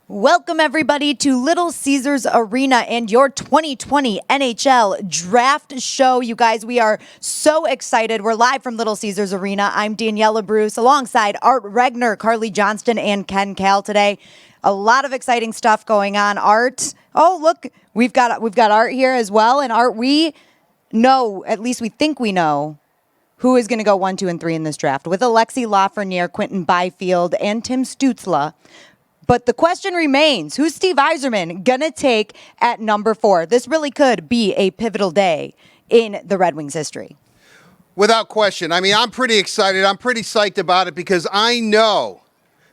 Welcome, everybody, to Little Caesars Arena and your 2020 NHL Draft Show. You guys, we are so excited. We're live from Little Caesars Arena. I'm Daniela Bruce alongside Art Regner, Carly Johnston, and Ken Cal today. A lot of exciting stuff going on. Art, oh, look, we've got Art here as well. And Art, we know, at least we think we know, who is going to go 1, 2, and 3 in this draft with Alexi Lafreniere, Quentin Byfield, and Tim Stützle. But the question remains, who's Steve Yzerman going to take at number 4? This really could be a pivotal day in the Red Wings history. Without question. I mean, I'm pretty excited. I'm pretty psyched about it because I know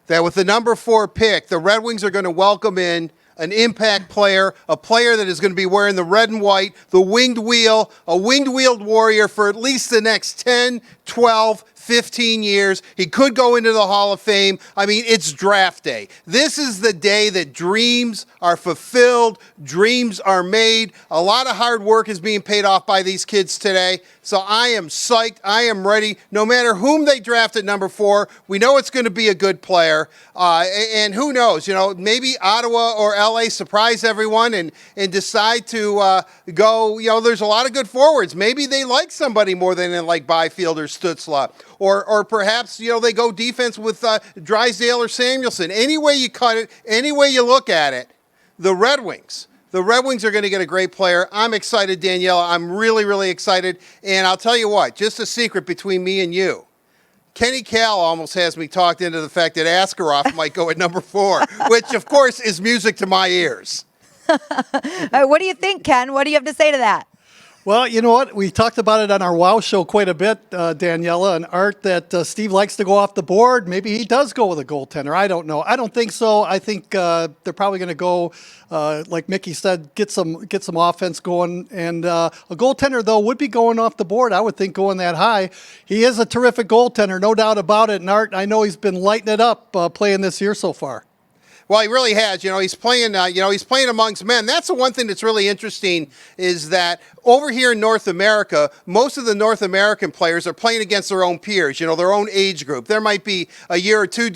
that with the number 4 pick, the Red Wings are going to welcome in an impact player, a player that is going to be wearing the red and white, the winged wheel, a winged-wheeled warrior for at least the next 10, 12, 15 years. He could go into the Hall of Fame. I mean, it's draft day. This is the day that dreams are fulfilled, dreams are made. A lot of hard work is being paid off by these kids today. So I am psyched. I am ready. No matter whom they draft at number 4, we know it's going to be a good player. And who knows, maybe Ottawa or LA surprise everyone and decide to go, there's a lot of good forwards. Maybe they like somebody more than they like Byfield or Stützle. Or perhaps, they go defense with Drysdale or Samuelson. Any way you cut it, any way you look at it, the Red Wings are going to get a great player. I'm excited, Daniela. I'm really, really excited. And I'll tell you what, just a secret between me and you. Kenny Cal almost has me talked into the fact that Askarov might go at number 4, which, of course, is music to my ears. What do you think, Ken? What do you have to say to that? Well, you know what? We talked about it on our WOW show quite a bit, Daniela and Art, that Steve likes to go off the board. Maybe he does go with a goaltender. I don't know. I don't think so. I think they're probably going to go, like Mickey said, get some offense going. And a goaltender, though, would be going off the board, I would think, going that high. He is a terrific goaltender, no doubt about it. And Art, I know he's been lighting it up playing this year so far. Well, he really has. He's playing. He's playing amongst men. That's the one thing that's really interesting is that over here in North America, most of the North American players are playing against their own peers. Their own age group. There might be a year or two,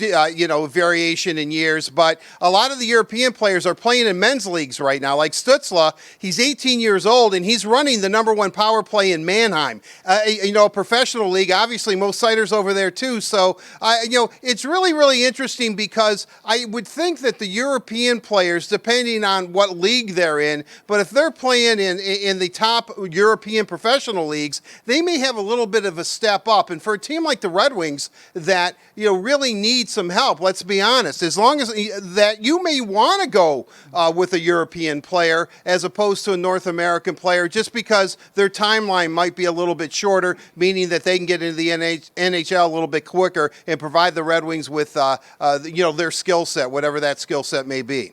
variation in years, but a lot of the European players are playing in men's leagues right now. Like Stützle, he's 18 years old and he's running the number 1 power play in Mannheim. A professional league. Obviously, most Siders over there too. So, it's really, really interesting because I would think that the European players, depending on what league they're in, but if they're playing in the top European professional leagues, they may have a little bit of a step up. And for a team like the Red Wings that really need some help, let's be honest, as long as that you may want to go with a European player as opposed to a North American player, just because their timeline might be a little bit shorter, meaning that they can get into the NHL a little bit quicker and provide the Red Wings with their skill set, whatever that skill set may be.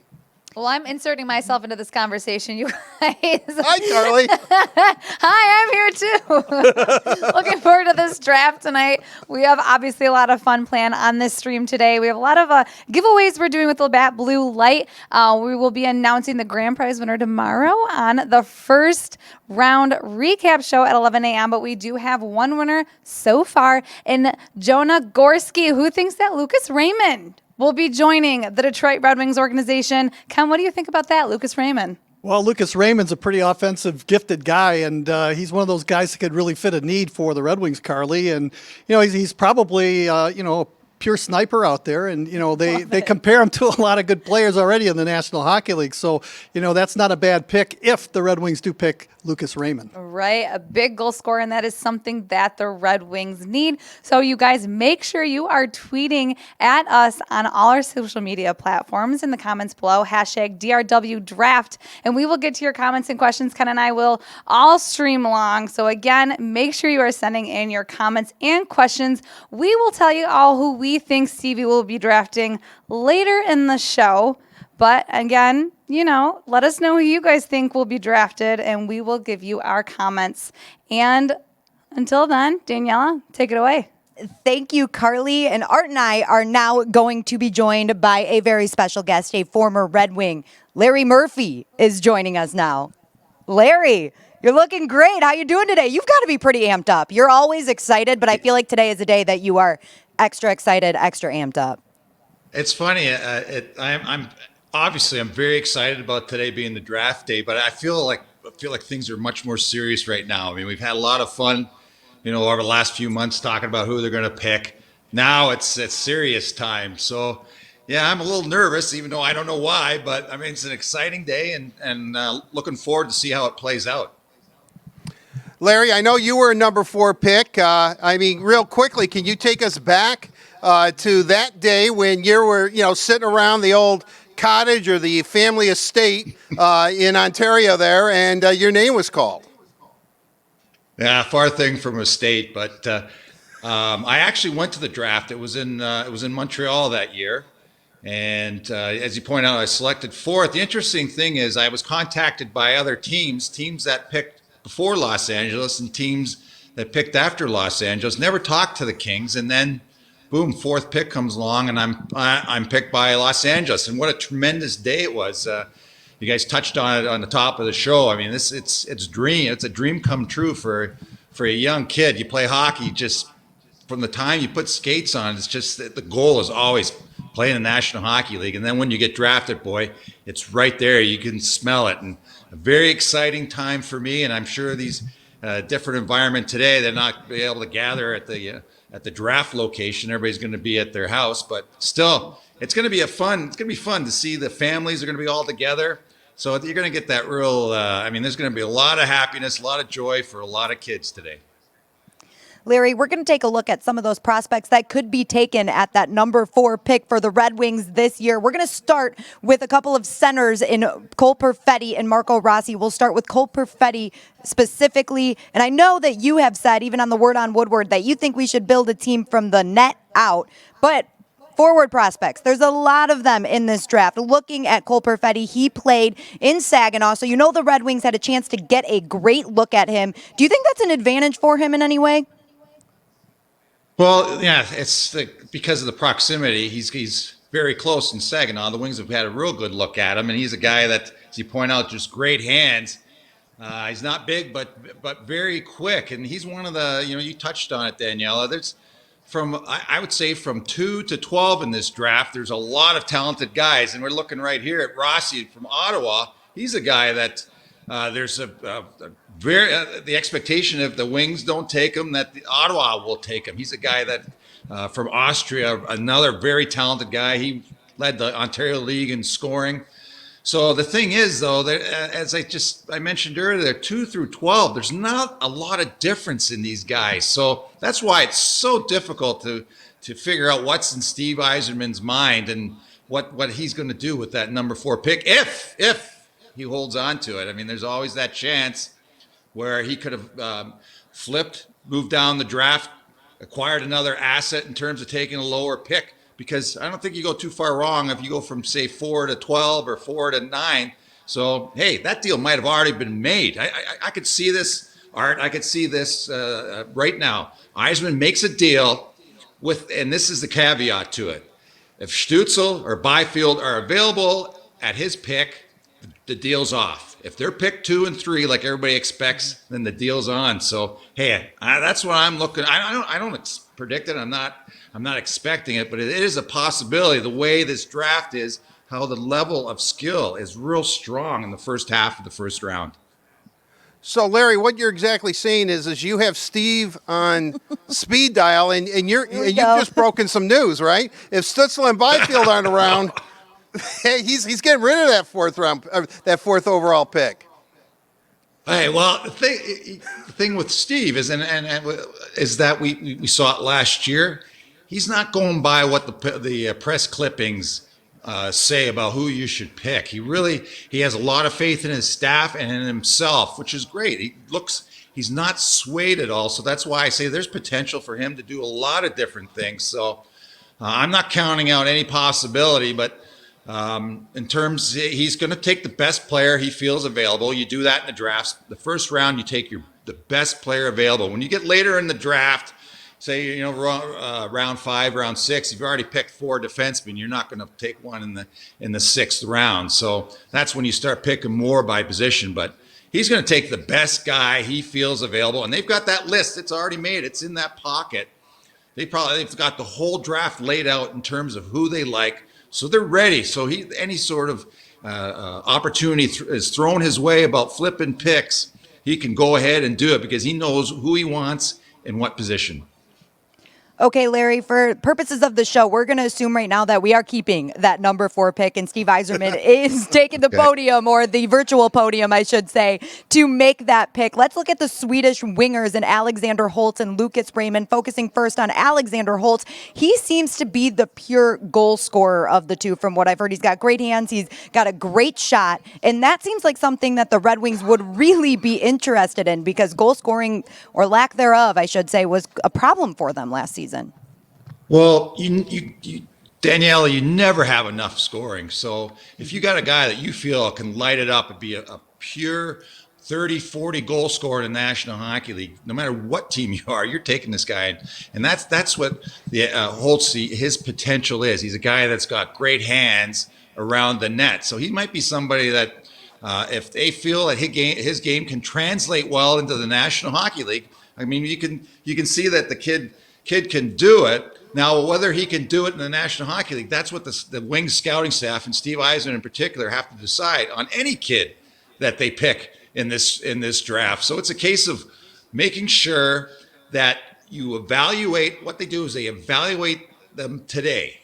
Well, I'm inserting myself into this conversation, you guys. Hi, Carly. Hi, I'm here too. Looking forward to this draft tonight. We have obviously a lot of fun planned on this stream today. We have a lot of giveaways we're doing with Labatt Blue Light. We will be announcing the grand prize winner tomorrow on the first round recap show at 11 a.m. But we do have one winner so far in Jonah Gorski, who thinks that Lucas Raymond will be joining the Detroit Red Wings organization. Ken, what do you think about that, Lucas Raymond? Well, Lucas Raymond's a pretty offensive, gifted guy, and he's one of those guys that could really fit a need for the Red Wings, Carly. And, he's probably, a pure sniper out there, and they compare him to a lot of good players already in the National Hockey League. So that's not a bad pick if the Red Wings do pick Lucas Raymond. Right, a big goal scorer, and that is something that the Red Wings need. So you guys make sure you are tweeting at us on all our social media platforms in the comments below, #DRW Draft, and we will get to your comments and questions. Ken and I will all stream along. So again, make sure you are sending in your comments and questions. We will tell you all who we think Stevie will be drafting later in the show. But again, let us know who you guys think will be drafted, and we will give you our comments. And until then, Daniela, take it away. Thank you, Carly. And Art and I are now going to be joined by a very special guest, a former Red Wing. Larry Murphy is joining us now. Larry, you're looking great. How you doing today? You've got to be pretty amped up. You're always excited, but I feel like today is a day that you are extra excited, extra amped up. It's funny. I'm obviously I'm very excited about today being the draft day, but I feel like things are much more serious right now. I mean, we've had a lot of fun, over the last few months talking about who they're going to pick. Now it's serious time. So, yeah, I'm a little nervous, even though I don't know why. But I mean, it's an exciting day, and looking forward to see how it plays out. Larry, I know you were a number 4 pick. Real quickly, can you take us back to that day when you were, sitting around the old cottage or the family estate in Ontario there, and your name was called? Yeah, far thing from a state, but I actually went to the draft. It was in Montreal that year, and as you point out, I selected 4th. The interesting thing is, I was contacted by other teams that picked before Los Angeles and teams that picked after Los Angeles. Never talked to the Kings, and then boom, 4th pick comes along, and I'm picked by Los Angeles. And what a tremendous day it was. You guys touched on it on the top of the show. I mean, it's a dream come true for a young kid. You play hockey just from the time you put skates on. It's just that the goal is always play in the National Hockey League. And then when you get drafted, boy, it's right there. You can smell it. And a very exciting time for me. And I'm sure these different environment today, they're not be able to gather at the draft location. Everybody's going to be at their house, but still, it's going to be fun to see the families are going to be all together. So you're going to get that real, there's going to be a lot of happiness, a lot of joy for a lot of kids today. Larry, we're going to take a look at some of those prospects that could be taken at that number 4 pick for the Red Wings this year. We're going to start with a couple of centers in Cole Perfetti and Marco Rossi. We'll start with Cole Perfetti specifically. And I know that you have said, even on the Word on Woodward, that you think we should build a team from the net out. But forward prospects, there's a lot of them in this draft. Looking at Cole Perfetti, he played in Saginaw, so the Red Wings had a chance to get a great look at him. Do you think that's an advantage for him in any way? Well, yeah, it's because of the proximity. He's very close in Saginaw. The Wings have had a real good look at him, and he's a guy that, as you point out, just great hands. He's not big, but very quick, and he's one of the, you touched on it, Daniela. There's I would say from 2 to 12 in this draft, there's a lot of talented guys, and we're looking right here at Rossi from Ottawa. He's a guy that there's the expectation if the Wings don't take him, that the Ottawa will take him. He's a guy that from Austria, another very talented guy. He led the Ontario League in scoring. So the thing is, though, that as I mentioned earlier, 2 through 12, there's not a lot of difference in these guys. So that's why it's so difficult to figure out what's in Steve Yzerman's mind and what he's going to do with that number 4 pick if he holds on to it. I mean, there's always that chance where he could have flipped, moved down the draft, acquired another asset in terms of taking a lower pick. Because I don't think you go too far wrong if you go from, say, 4 to 12 or 4 to 9. So, hey, that deal might have already been made. I could see this, Art. I could see this right now. Yzerman makes a deal with, and this is the caveat to it. If Stützle or Byfield are available at his pick, the deal's off. If they're picked 2 and 3 like everybody expects, then the deal's on. So, hey, that's what I'm looking. I don't predict it. I'm not expecting it, but it is a possibility. The way this draft is, how the level of skill is real strong in the first half of the first round. So, Larry, what you're exactly saying is you have Steve on speed dial, and you've just broken some news, right? If Stützle and Byfield aren't around, hey, he's getting rid of that 4th round, that 4th overall pick. Hey, well, the thing with Steve is, is that we saw it last year. He's not going by what the press clippings say about who you should pick. He has a lot of faith in his staff and in himself, which is great. He's not swayed at all. So that's why I say there's potential for him to do a lot of different things. So I'm not counting out any possibility, but in terms, he's going to take the best player he feels available. You do that in the drafts. The first round, you take the best player available. When you get later in the draft, say, round 5, round 6, you've already picked 4 defensemen. You're not going to take one in the 6th round. So that's when you start picking more by position. But he's going to take the best guy he feels available. And they've got that list. It's already made. It's in that pocket. They've got the whole draft laid out in terms of who they like. So they're ready. So any sort of opportunity is thrown his way about flipping picks, he can go ahead and do it because he knows who he wants in what position. Okay, Larry, for purposes of the show, we're going to assume right now that we are keeping that number 4 pick, and Steve Yzerman is taking the podium, or the virtual podium, I should say, to make that pick. Let's look at the Swedish wingers and Alexander Holtz and Lucas Raymond, focusing first on Alexander Holtz. He seems to be the pure goal scorer of the two, from what I've heard. He's got great hands. He's got a great shot, and that seems like something that the Red Wings would really be interested in, because goal scoring, or lack thereof, I should say, was a problem for them last season. Well, Daniela, you never have enough scoring. So if you got a guy that you feel can light it up and be a pure 30, 40 goal scorer in the National Hockey League, no matter what team you are, you're taking this guy. And that's what the Holtz, his potential is. He's a guy that's got great hands around the net. So he might be somebody that if they feel that his game can translate well into the National Hockey League, I mean, you can see that the kid can do it. Now, whether he can do it in the National Hockey League, that's what the Wings scouting staff and Steve Yzerman in particular have to decide on any kid that they pick in this draft. So it's a case of making sure that you evaluate. What they do is they evaluate them today.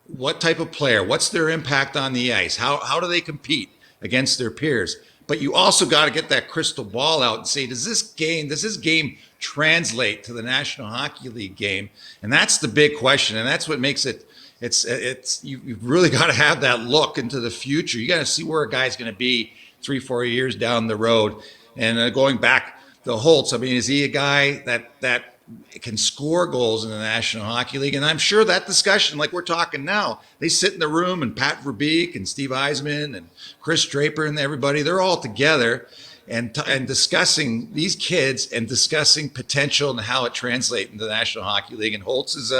What type of player? What's their impact on the ice? How do they compete against their peers? But you also got to get that crystal ball out and say, does this game translate to the National Hockey League game? And that's the big question. And that's what makes you've really got to have that look into the future. You got to see where a guy's going to be 3-4 years down the road. And going back to Holtz, I mean, is he a guy that can score goals in the National Hockey League? And I'm sure that discussion, like we're talking now, they sit in the room, and Pat Verbeek and Steve Yzerman and Chris Draper and everybody, they're all together and discussing these kids and discussing potential and how it translates into the National Hockey League. And Holtz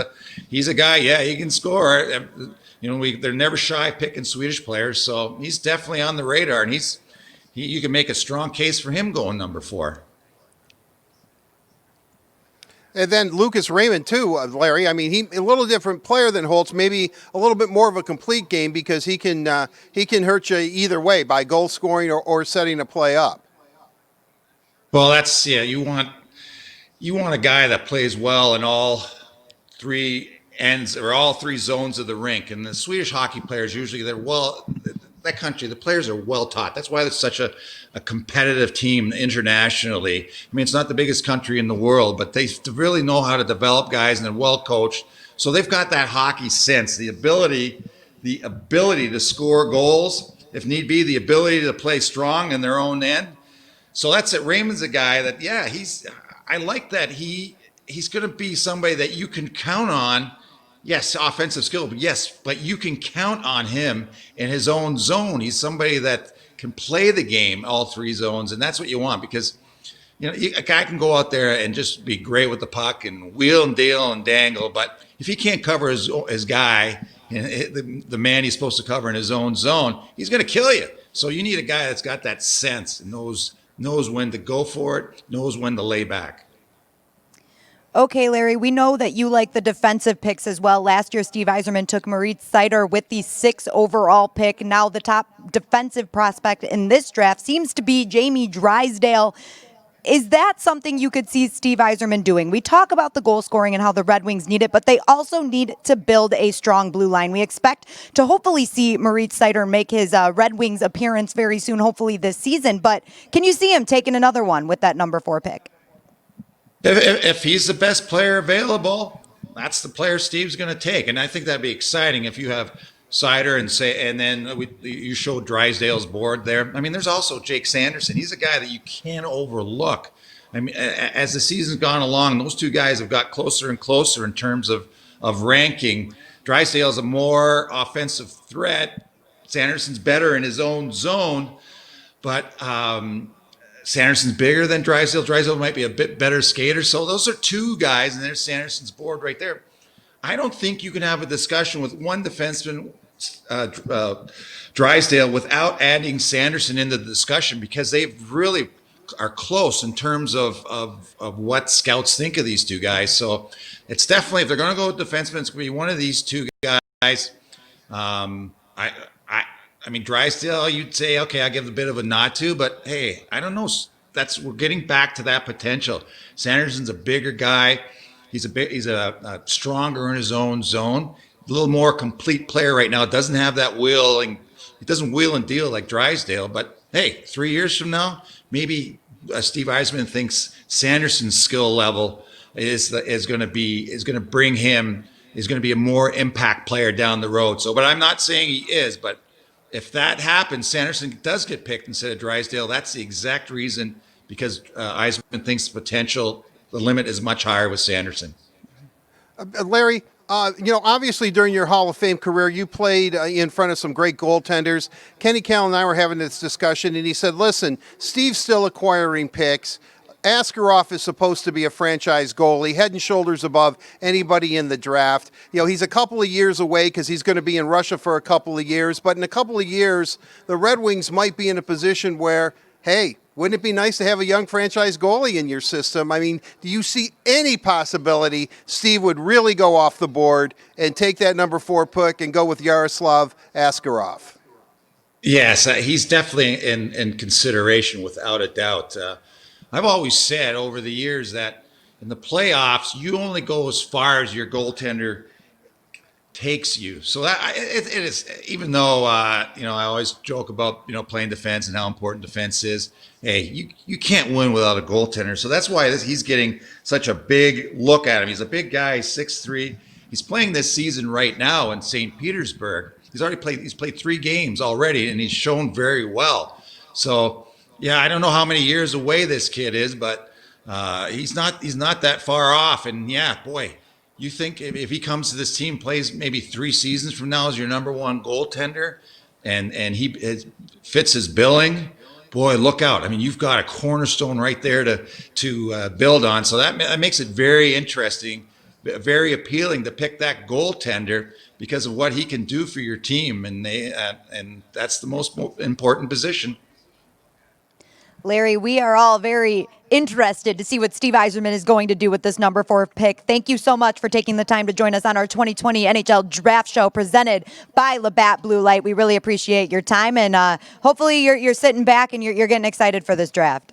he's a guy, yeah, he can score. You know, they're never shy of picking Swedish players, so he's definitely on the radar, and you can make a strong case for him going number 4. And then Lucas Raymond too, Larry. I mean, he a little different player than Holtz, maybe a little bit more of a complete game, because he can hurt you either way by goal scoring or setting a play up. Well, you want a guy that plays well in all 3 ends or all 3 zones of the rink. And the Swedish hockey players usually the players are well taught. That's why it's such a competitive team internationally. I mean, it's not the biggest country in the world, but they really know how to develop guys, and they're well coached. So they've got that hockey sense, the ability to score goals, if need be, the ability to play strong in their own end. So that's it. Raymond's a guy that, yeah, I like that he's going to be somebody that you can count on. Yes, offensive skill, but you can count on him in his own zone. He's somebody that can play the game, all 3 zones, and that's what you want, because a guy can go out there and just be great with the puck and wheel and deal and dangle, but if he can't cover his guy, the man he's supposed to cover in his own zone, he's going to kill you. So you need a guy that's got that sense and knows when to go for it, knows when to lay back. Okay, Larry, we know that you like the defensive picks as well. Last year, Steve Yzerman took Moritz Seider with the 6th overall pick. Now the top defensive prospect in this draft seems to be Jamie Drysdale. Is that something you could see Steve Yzerman doing? We talk about the goal scoring and how the Red Wings need it, but they also need to build a strong blue line. We expect to hopefully see Moritz Seider make his Red Wings appearance very soon, hopefully this season. But can you see him taking another one with that number 4 pick? If he's the best player available, that's the player Steve's going to take, and I think that'd be exciting if you have Seider and then you show Drysdale's board there. I mean, there's also Jake Sanderson. He's a guy that you can't overlook. I mean, as the season's gone along, those 2 guys have got closer and closer in terms of ranking. Drysdale's a more offensive threat. Sanderson's better in his own zone, but Sanderson's bigger than Drysdale. Drysdale might be a bit better skater. So those are 2 guys, and there's Sanderson's board right there. I don't think you can have a discussion with one defenseman, Drysdale, without adding Sanderson into the discussion, because they really are close in terms of what scouts think of these 2 guys. So it's definitely, if they're going to go with defensemen, it's going to be one of these 2 guys. I mean, Drysdale, you'd say, okay, I'll give a bit of a nod to, but hey, I don't know. We're getting back to that potential. Sanderson's a bigger guy. He's a stronger in his own zone, a little more complete player right now. Doesn't have that wheeling. He doesn't wheel and deal like Drysdale. But hey, 3 years from now, maybe Steve Yzerman thinks Sanderson's skill level is going to be a more impact player down the road. So, but I'm not saying he is. But if that happens, Sanderson does get picked instead of Drysdale. That's the exact reason, because Yzerman thinks the limit is much higher with Sanderson. Larry, obviously during your Hall of Fame career, you played in front of some great goaltenders. Kenny Cal and I were having this discussion, and he said, listen, Steve's still acquiring picks. Askarov is supposed to be a franchise goalie, head and shoulders above anybody in the draft. He's a couple of years away because he's going to be in Russia for a couple of years. But in a couple of years, the Red Wings might be in a position where, hey, wouldn't it be nice to have a young franchise goalie in your system? I mean, do you see any possibility Steve would really go off the board and take that number 4 pick and go with Yaroslav Askarov? Yes, he's definitely in consideration without a doubt. I've always said over the years that in the playoffs, you only go as far as your goaltender takes you. So that it is, even though I always joke about playing defense and how important defense is. Hey, you can't win without a goaltender. So that's why he's getting such a big look at him. He's a big guy, 6'3". He's playing this season right now in St. Petersburg. He's played 3 games already, and he's shown very well. So yeah, I don't know how many years away this kid is, but he's not that far off. And yeah, boy, you think if he comes to this team, plays maybe 3 seasons from now as your number 1 goaltender, and he fits his billing, boy, look out. I mean, you've got a cornerstone right there to build on. So that makes it very interesting, very appealing to pick that goaltender because of what he can do for your team, and that's the most important position. Larry, we are all very interested to see what Steve Yzerman is going to do with this number 4 pick. Thank you so much for taking the time to join us on our 2020 NHL Draft Show presented by Labatt Blue Light. We really appreciate your time, and hopefully you're sitting back and you're getting excited for this draft.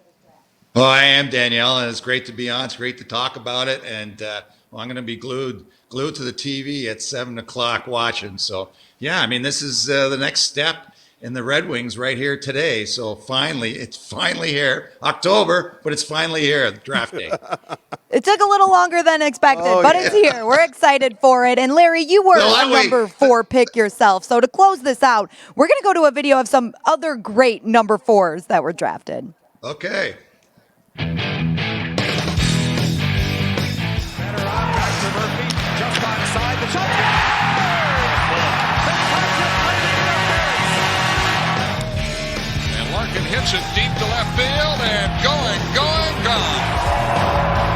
Well, I am, Danielle, and it's great to be on. It's great to talk about it, and I'm going to be glued to the TV at 7 o'clock watching. So, yeah, I mean, this is the next step in the Red Wings right here today. So it's finally here. October, but it's finally here, the draft day. It took a little longer than expected, but it's here. We're excited for it. And Larry, you were a number 4 pick yourself. So to close this out, we're going to go to a video of some other great number 4s that were drafted. Okay. Better off, back to Murphy, just onside the shot. Larkin hits it deep to left field and going, gone.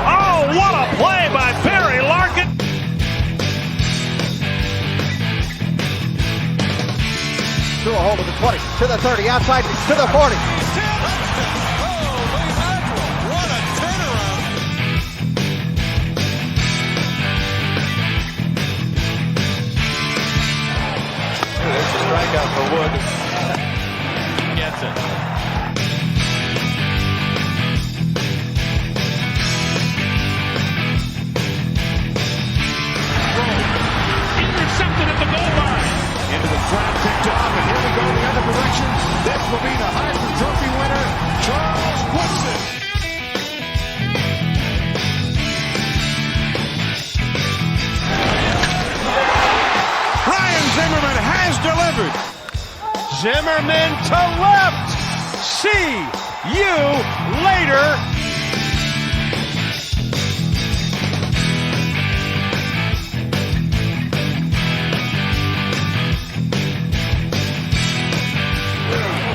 Oh, what a play by Barry Larkin. Through a hole to the 20, to the 30, outside, to the 40. What a turnaround. There's a strikeout for Wood. Gets it. Intercepted at the goal line. Into the trap, picked off, and here we go the other direction. This will be the Heisman Trophy winner, Charles Woodson. Ryan Zimmerman has delivered. Zimmerman to left. See you later.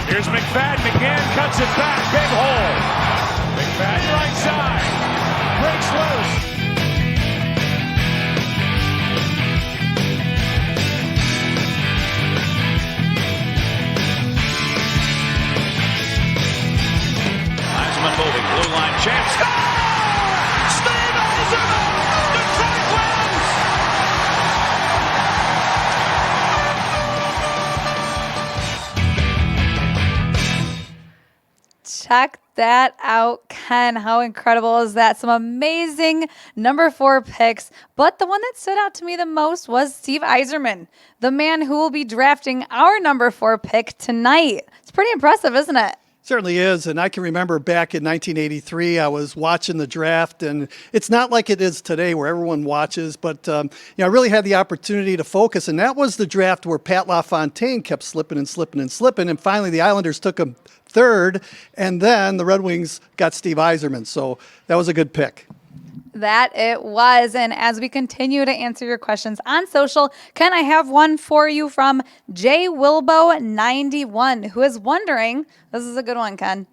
Here's McFadden again, cuts it back, big hole. McFadden right side, breaks loose. Moving, blue line chance. Score! Steve Yzerman! Detroit wins! Check that out, Ken. How incredible is that? Some amazing number 4 picks. But the one that stood out to me the most was Steve Yzerman, the man who will be drafting our number 4 pick tonight. It's pretty impressive, isn't it? Certainly is, and I can remember back in 1983, I was watching the draft, and it's not like it is today where everyone watches, but I really had the opportunity to focus, and that was the draft where Pat LaFontaine kept slipping and slipping and slipping, and finally the Islanders took him third, and then the Red Wings got Steve Yzerman, so that was a good pick. That it was. And as we continue to answer your questions on social, Ken, I have one for you from J Wilbo91, who is wondering, this is a good one, Ken.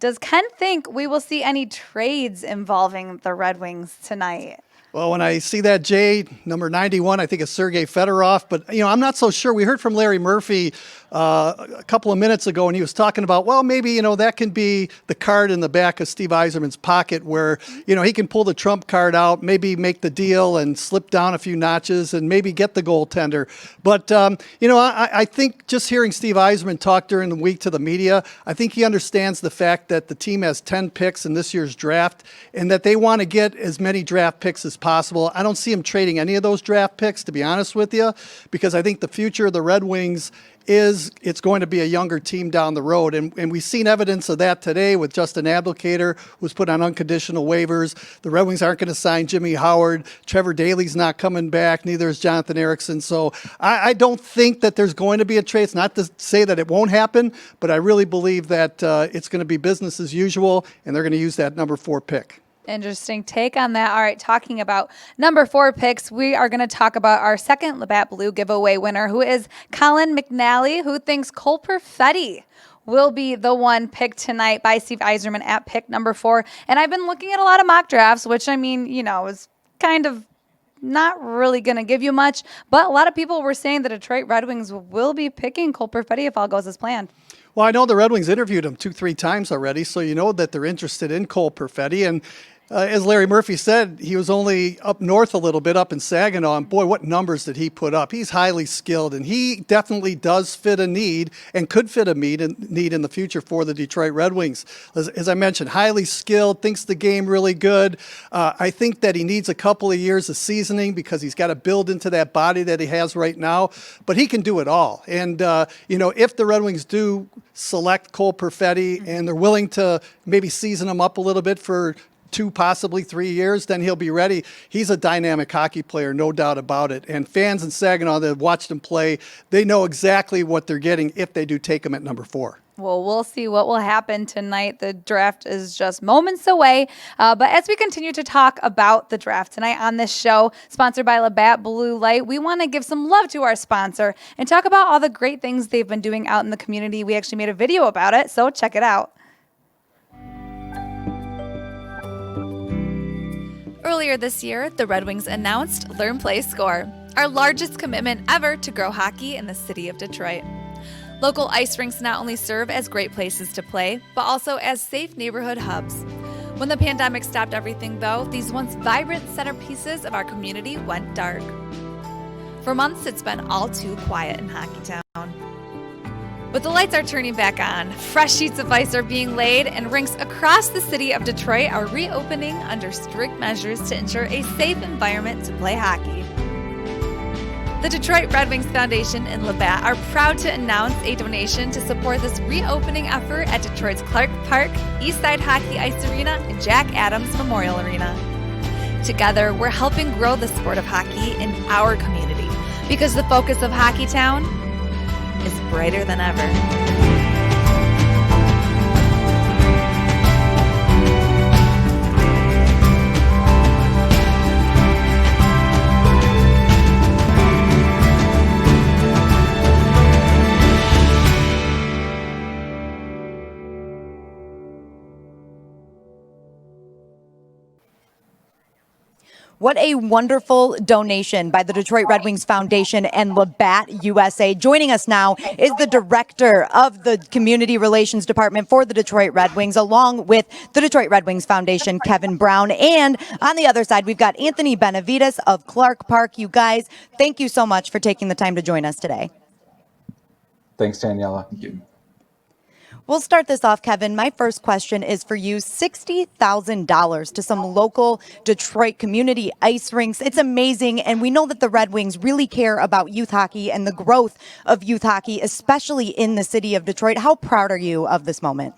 Does Ken think we will see any trades involving the Red Wings tonight? Well, when I see that J, number 91, I think it's Sergei Fedorov, but I'm not so sure. We heard from Larry Murphy a couple of minutes ago, and he was talking about, well, maybe, that can be the card in the back of Steve Yzerman's pocket where, he can pull the trump card out, maybe make the deal and slip down a few notches and maybe get the goaltender. But, I think just hearing Steve Yzerman talk during the week to the media, I think he understands the fact that the team has 10 picks in this year's draft and that they want to get as many draft picks as possible. I don't see him trading any of those draft picks, to be honest with you, because I think the future of the Red Wings it's going to be a younger team down the road. And we've seen evidence of that today with Justin Abdelkader, who's put on unconditional waivers. The Red Wings aren't going to sign Jimmy Howard. Trevor Daley's not coming back. Neither is Jonathan Ericsson. So I don't think that there's going to be a trade. It's not to say that it won't happen, but I really believe that it's going to be business as usual, and they're going to use that number 4 pick. Interesting take on that. All right, talking about number 4 picks, we are going to talk about our second Labatt Blue giveaway winner, who is Colin McNally, who thinks Cole Perfetti will be the one picked tonight by Steve Yzerman at pick number 4. And I've been looking at a lot of mock drafts, which, is kind of not really going to give you much. But a lot of people were saying the Detroit Red Wings will be picking Cole Perfetti if all goes as planned. Well, I know the Red Wings interviewed him 2-3 times already, so you know that they're interested in Cole Perfetti. And as Larry Murphy said, he was only up north a little bit, up in Saginaw, and boy, what numbers did he put up. He's highly skilled, and he definitely does fit a need and could fit a need in the future for the Detroit Red Wings. As I mentioned, highly skilled, thinks the game really good. I think that he needs a couple of years of seasoning because he's got to build into that body that he has right now, but he can do it all. And, if the Red Wings do select Cole Perfetti and they're willing to maybe season him up a little bit for 2, possibly 3 years, then he'll be ready. He's a dynamic hockey player, no doubt about it. And fans in Saginaw that have watched him play, they know exactly what they're getting if they do take him at number 4. Well, we'll see what will happen tonight. The draft is just moments away. But as we continue to talk about the draft tonight on this show, sponsored by Labatt Blue Light, we want to give some love to our sponsor and talk about all the great things they've been doing out in the community. We actually made a video about it, so check it out. Earlier this year, the Red Wings announced Learn, Play, Score, our largest commitment ever to grow hockey in the city of Detroit. Local ice rinks not only serve as great places to play, but also as safe neighborhood hubs. When the pandemic stopped everything, though, these once vibrant centerpieces of our community went dark. For months, it's been all too quiet in Hockeytown. But the lights are turning back on, fresh sheets of ice are being laid, and rinks across the city of Detroit are reopening under strict measures to ensure a safe environment to play hockey. The Detroit Red Wings Foundation and Labatt are proud to announce a donation to support this reopening effort at Detroit's Clark Park, Eastside Hockey Ice Arena, and Jack Adams Memorial Arena. Together, we're helping grow the sport of hockey in our community, because the focus of Hockeytown is brighter than ever. What a wonderful donation by the Detroit Red Wings Foundation and Labatt USA. Joining us now is the director of the Community Relations Department for the Detroit Red Wings, along with the Detroit Red Wings Foundation, Kevin Brown. And on the other side, we've got Anthony Benavides of Clark Park. You guys, thank you so much for taking the time to join us today. Thanks, Daniela. Thank you. We'll start this off, Kevin. My first question is for you. $60,000 to some local Detroit community ice rinks. It's amazing. And we know that the Red Wings really care about youth hockey and the growth of youth hockey, especially in the city of Detroit. How proud are you of this moment?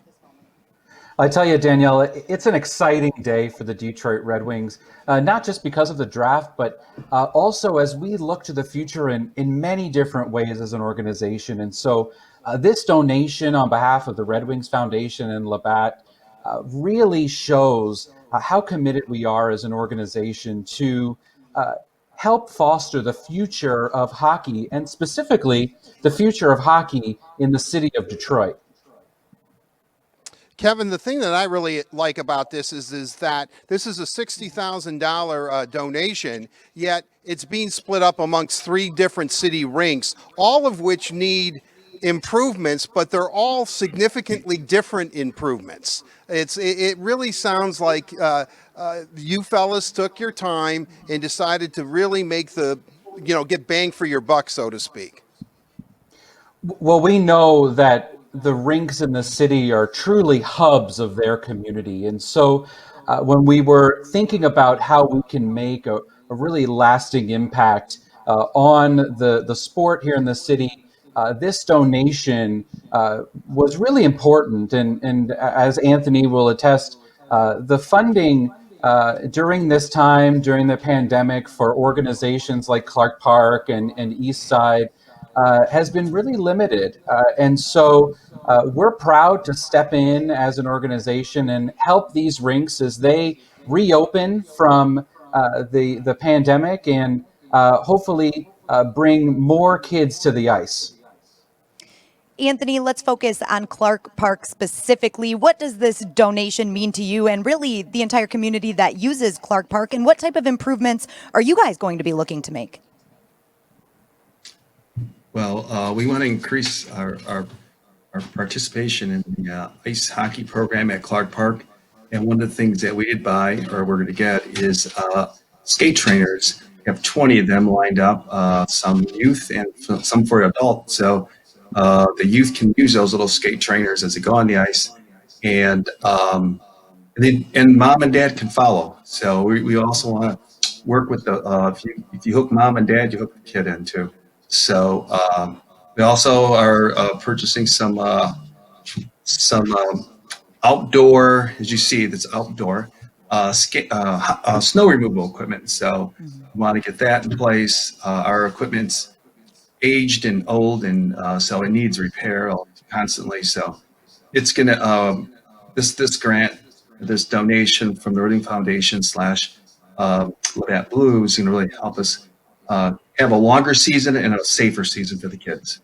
I tell you, Danielle, it's an exciting day for the Detroit Red Wings, not just because of the draft, but also as we look to the future in many different ways as an organization. And so this donation on behalf of the Red Wings Foundation and Labatt really shows how committed we are as an organization to help foster the future of hockey, and specifically the future of hockey in the city of Detroit. Kevin, the thing that I really like about this is that this is a $60,000 donation, yet it's being split up amongst 3 different city rinks, all of which need improvements, but they're all significantly different improvements. It really sounds like you fellas took your time and decided to really make get bang for your buck, so to speak. Well, we know that the rinks in the city are truly hubs of their community. And so when we were thinking about how we can make a really lasting impact on the sport here in the city, this donation was really important. And as Anthony will attest, the funding during this time, during the pandemic, for organizations like Clark Park and East Side has been really limited. And so we're proud to step in as an organization and help these rinks as they reopen from the pandemic and hopefully bring more kids to the ice. Anthony, let's focus on Clark Park specifically. What does this donation mean to you and really the entire community that uses Clark Park? And what type of improvements are you guys going to be looking to make? Well, we want to increase our participation in the ice hockey program at Clark Park. And one of the things that we did buy, or we're going to get, is skate trainers. We have 20 of them lined up, some youth and some for adults. So the youth can use those little skate trainers as they go on the ice. And mom and dad can follow. So we also want to work with if you hook mom and dad, you hook the kid in too. So we also are purchasing some outdoor, as you see, that's outdoor snow removal equipment. So we want to get that in place. Our equipment's aged and old, and so it needs repair constantly. So it's gonna this grant, this donation from the Redmond Foundation / Labatt Blue is gonna really help us have a longer season and a safer season for the kids.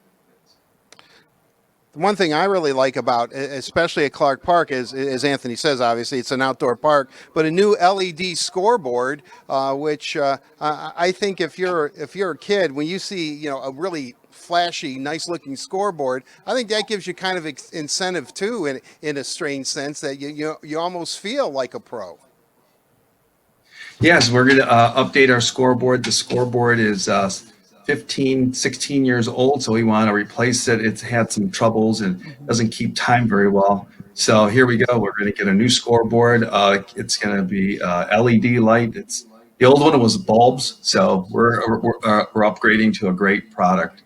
The one thing I really like about, especially at Clark Park, is, as Anthony says, obviously it's an outdoor park, but a new LED scoreboard, which I think if you're a kid, when you see a really flashy, nice-looking scoreboard, I think that gives you kind of incentive too, in a strange sense, that you almost feel like a pro. Yes, we're going to update our scoreboard. The scoreboard is 16 years old, so we want to replace it. It's had some troubles and doesn't keep time very well. So here we go. We're going to get a new scoreboard. It's going to be LED light. The old one was bulbs, so we're upgrading to a great product.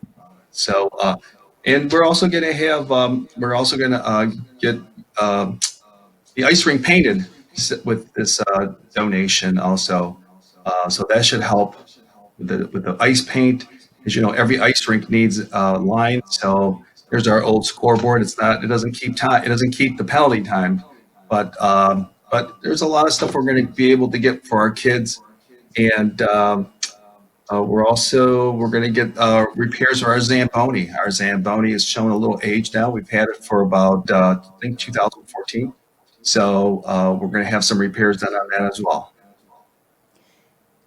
So and we're also going to have get the ice rink painted with this donation also. So that should help with the ice paint. As you know, every ice rink needs lines. So there's our old scoreboard. It doesn't keep time. It doesn't keep the penalty time, but there's a lot of stuff we're going to be able to get for our kids. And we're going to get repairs of our Zamboni. Our Zamboni is showing a little age now. We've had it for about, I think, 2014. So we're going to have some repairs done on that as well.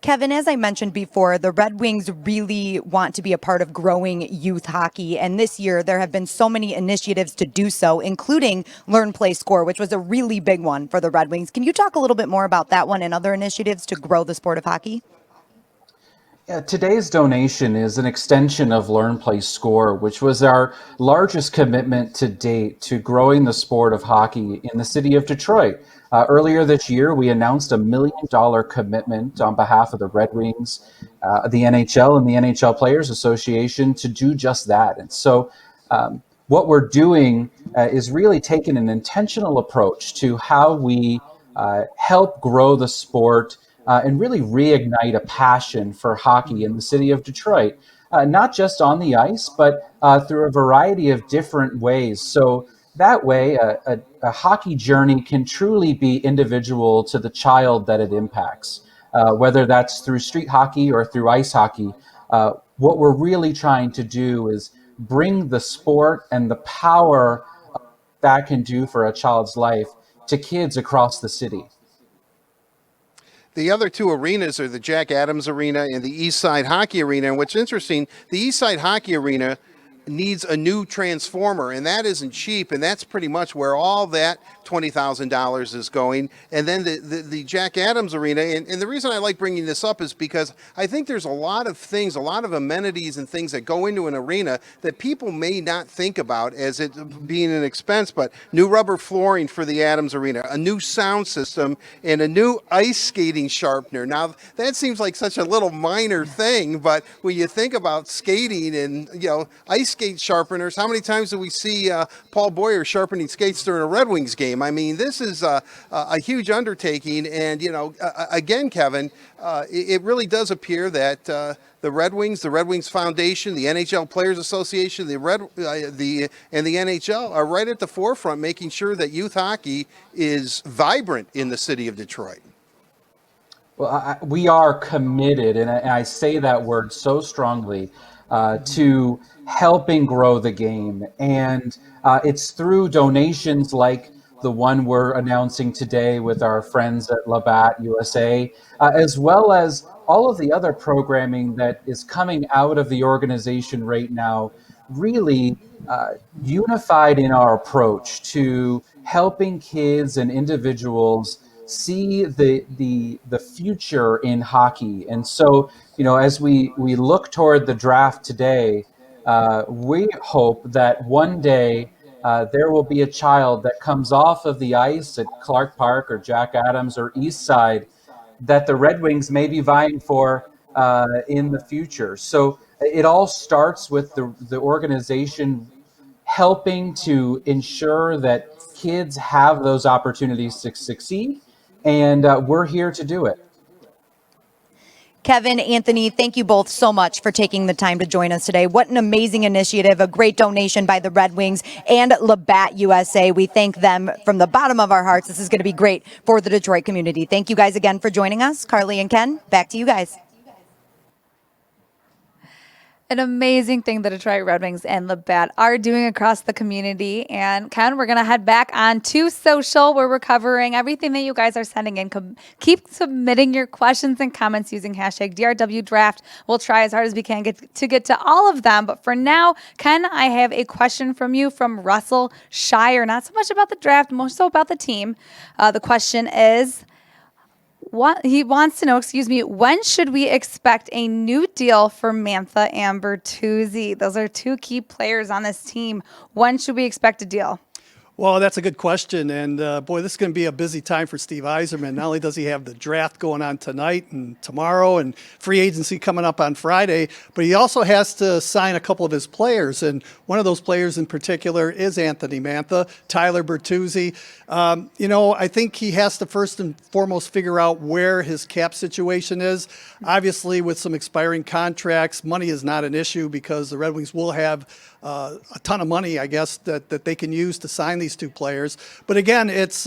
Kevin, as I mentioned before, the Red Wings really want to be a part of growing youth hockey. And this year, there have been so many initiatives to do so, including Learn, Play, Score, which was a really big one for the Red Wings. Can you talk a little bit more about that one and other initiatives to grow the sport of hockey? Today's donation is an extension of Learn, Play, Score, which was our largest commitment to date to growing the sport of hockey in the city of Detroit. Earlier this year, we announced $1 million commitment on behalf of the Red Wings, the NHL, and the NHL Players Association to do just that. And so what we're doing is really taking an intentional approach to how we help grow the sport and really reignite a passion for hockey in the city of Detroit, not just on the ice, but through a variety of different ways. So that way, a hockey journey can truly be individual to the child that it impacts, whether that's through street hockey or through ice hockey. What we're really trying to do is bring the sport and the power that can do for a child's life to kids across the city. The other two arenas are the Jack Adams Arena and the East Side Hockey Arena. And what's interesting, the East Side Hockey Arena needs a new transformer, and that isn't cheap, and that's pretty much where all that $20,000 is going. And then the Jack Adams Arena, and the reason I like bringing this up is because I think there's a lot of things, a lot of amenities and things that go into an arena that people may not think about as it being an expense, but new rubber flooring for the Adams Arena, a new sound system, and a new ice skating sharpener. Now, that seems like such a little minor thing, but when you think about skating and, ice skate sharpeners, how many times do we see Paul Boyer sharpening skates during a Red Wings game? I mean, this is a huge undertaking, and again, Kevin, it really does appear that the Red Wings Foundation, the NHL Players Association, and the NHL are right at the forefront, making sure that youth hockey is vibrant in the city of Detroit. Well, we are committed, and I say that word so strongly, to helping grow the game. And it's through donations like the one we're announcing today with our friends at Labatt USA, as well as all of the other programming that is coming out of the organization right now, really unified in our approach to helping kids and individuals see the future in hockey. And so, as we look toward the draft today, we hope that one day there will be a child that comes off of the ice at Clark Park or Jack Adams or East Side that the Red Wings may be vying for in the future. So it all starts with the organization helping to ensure that kids have those opportunities to succeed, and we're here to do it. Kevin, Anthony, thank you both so much for taking the time to join us today. What an amazing initiative, a great donation by the Red Wings and Labatt USA. We thank them from the bottom of our hearts. This is going to be great for the Detroit community. Thank you guys again for joining us. Carly and Ken, back to you guys. An amazing thing the Detroit Red Wings and Labatt are doing across the community. And Ken, we're going to head back on to social where we're covering everything that you guys are sending in. Keep submitting your questions and comments using hashtag DRW Draft. We'll try as hard as we can to get to all of them. But for now, Ken, I have a question from you from Russell Shire. Not so much about the draft, more so about the team. The question is, what he wants to know, when should we expect a new deal for Mantha and Bertuzzi? Those are two key players on this team. When should we expect a deal? Well, that's a good question. And boy, this is going to be a busy time for Steve Yzerman. Not only does he have the draft going on tonight and tomorrow and free agency coming up on Friday, but he also has to sign a couple of his players. And one of those players in particular is Anthony Mantha, Tyler Bertuzzi. I think he has to first and foremost figure out where his cap situation is. Obviously, with some expiring contracts, money is not an issue because the Red Wings will have a ton of money, I guess, that they can use to sign these two players. But again, it's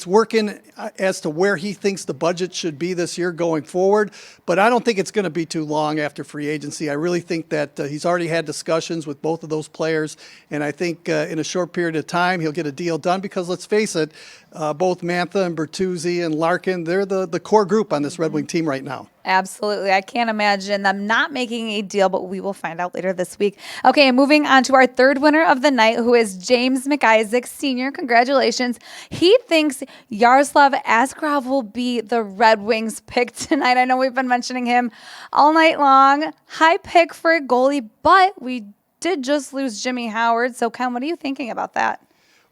working as to where he thinks the budget should be this year going forward. But I don't think it's going to be too long after free agency. I really think that he's already had discussions with both of those players. And I think in a short period of time, he'll get a deal done because, let's face it, both Mantha and Bertuzzi and Larkin, they're the core group on this Red Wing team right now. Absolutely. I can't imagine them not making a deal, but we will find out later this week. Okay, and moving on to our third winner of the night, who is James McIsaac, Sr. Congratulations. He thinks Yaroslav Askarov will be the Red Wings pick tonight. I know we've been mentioning him all night long. High pick for a goalie, but we did just lose Jimmy Howard. So, Ken, what are you thinking about that?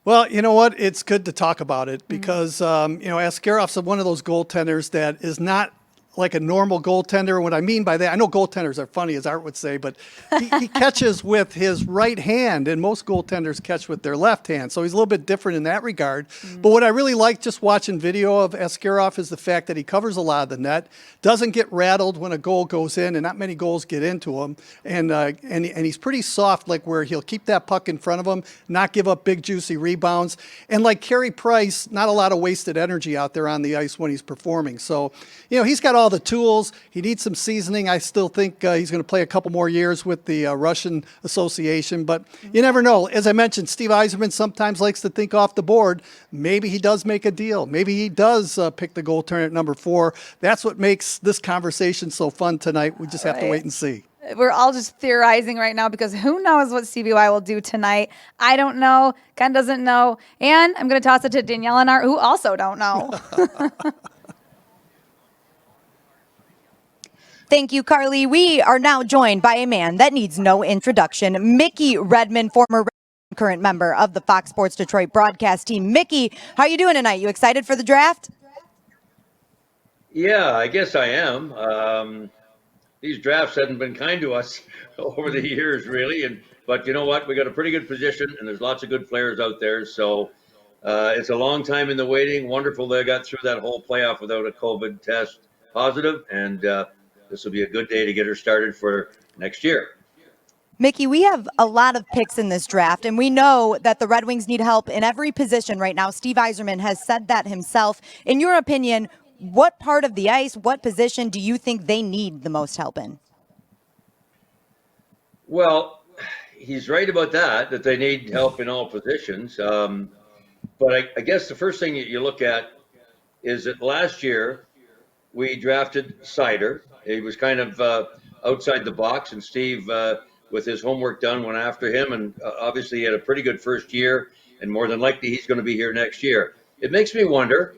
Well, you know what? It's good to talk about it because, Askarov's one of those goaltenders that is not like a normal goaltender. What I mean by that, I know goaltenders are funny, as Art would say, but he catches with his right hand, and most goaltenders catch with their left hand. So he's a little bit different in that regard. But what I really like just watching video of Askarov is the fact that he covers a lot of the net, doesn't get rattled when a goal goes in, and not many goals get into him. And he's pretty soft, like where he'll keep that puck in front of him, not give up big, juicy rebounds. And like Carey Price, not a lot of wasted energy out there on the ice when he's performing. So, he's got all the tools. He needs some seasoning. I still think he's going to play a couple more years with the Russian Association, but you never know. As I mentioned, Steve Yzerman sometimes likes to think off the board. Maybe he does make a deal. Maybe he does pick the goaltender at number 4. That's what makes this conversation so fun tonight. We just have to wait and see. We're all just theorizing right now because who knows what Stevie Y will do tonight. I don't know. Ken doesn't know. And I'm going to toss it to Danielle and Art, who also don't know. Thank you, Carly. We are now joined by a man that needs no introduction, Mickey Redmond, former current member of the Fox Sports Detroit broadcast team. Mickey, how are you doing tonight? You excited for the draft? Yeah, I guess I am. These drafts haven't been kind to us over the years, really. But you know what? We got a pretty good position, and there's lots of good players out there. So it's a long time in the waiting. Wonderful they got through that whole playoff without a COVID test positive, and this will be a good day to get her started for next year. Mickey, we have a lot of picks in this draft, and we know that the Red Wings need help in every position right now. Steve Yzerman has said that himself. In your opinion, what part of the ice, what position do you think they need the most help in? Well, he's right about that they need help in all positions. But I guess the first thing you look at is that last year we drafted Seider. He was kind of outside the box, and Steve, with his homework done, went after him. And obviously he had a pretty good first year, and more than likely he's going to be here next year. It makes me wonder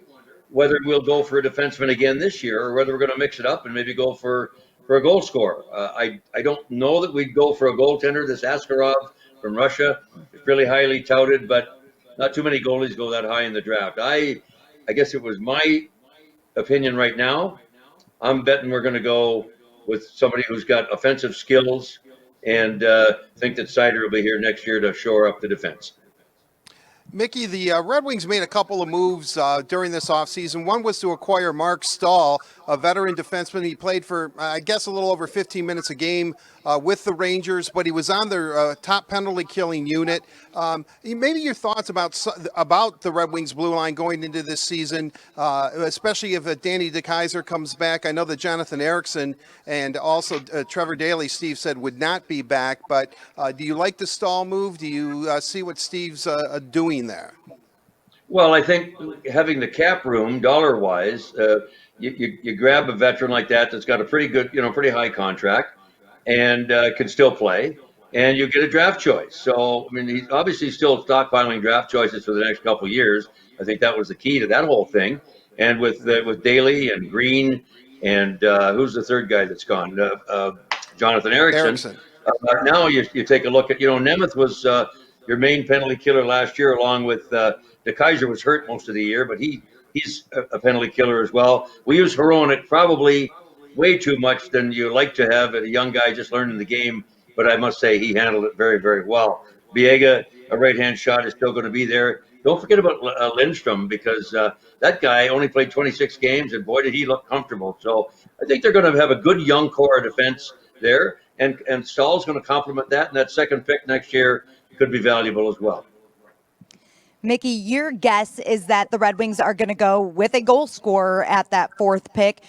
whether we'll go for a defenseman again this year, or whether we're going to mix it up and maybe go for a goal scorer. I don't know that we'd go for a goaltender. This Askarov from Russia is really highly touted, but not too many goalies go that high in the draft. I guess it was my opinion right now. I'm betting we're going to go with somebody who's got offensive skills, and think that Seider will be here next year to shore up the defense. Mickey, the Red Wings made a couple of moves during this offseason. One was to acquire Mark Stahl, a veteran defenseman. He played for, I guess, a little over 15 minutes a game with the Rangers, but he was on their top penalty killing unit. Maybe your thoughts about the Red Wings blue line going into this season, especially if Danny DeKeyser comes back. I know that Jonathan Ericsson and also Trevor Daley, Steve said, would not be back. But do you like the Stahl move? Do you see what Steve's doing there? Well, I think having the cap room dollar-wise, you grab a veteran like that that's got a pretty good, pretty high contract, and can still play, and you get a draft choice. So, I mean, he's obviously still stockpiling draft choices for the next couple of years. I think that was the key to that whole thing. And with Daley and Green and who's the third guy that's gone? Jonathan Ericsson. Now you take a look at, Nemeth was your main penalty killer last year, along with DeKeyser was hurt most of the year, but he's a penalty killer as well. We use Hronek probably way too much than you like to have a young guy just learning the game, but I must say he handled it very, very well. Biega, a right-hand shot, is still going to be there. Don't forget about Lindstrom, because that guy only played 26 games, and boy, did he look comfortable. So I think they're going to have a good young core of defense there, and Stahl's going to complement that, and that second pick next year could be valuable as well. Mickey, your guess is that the Red Wings are going to go with a goal scorer at that 4th pick.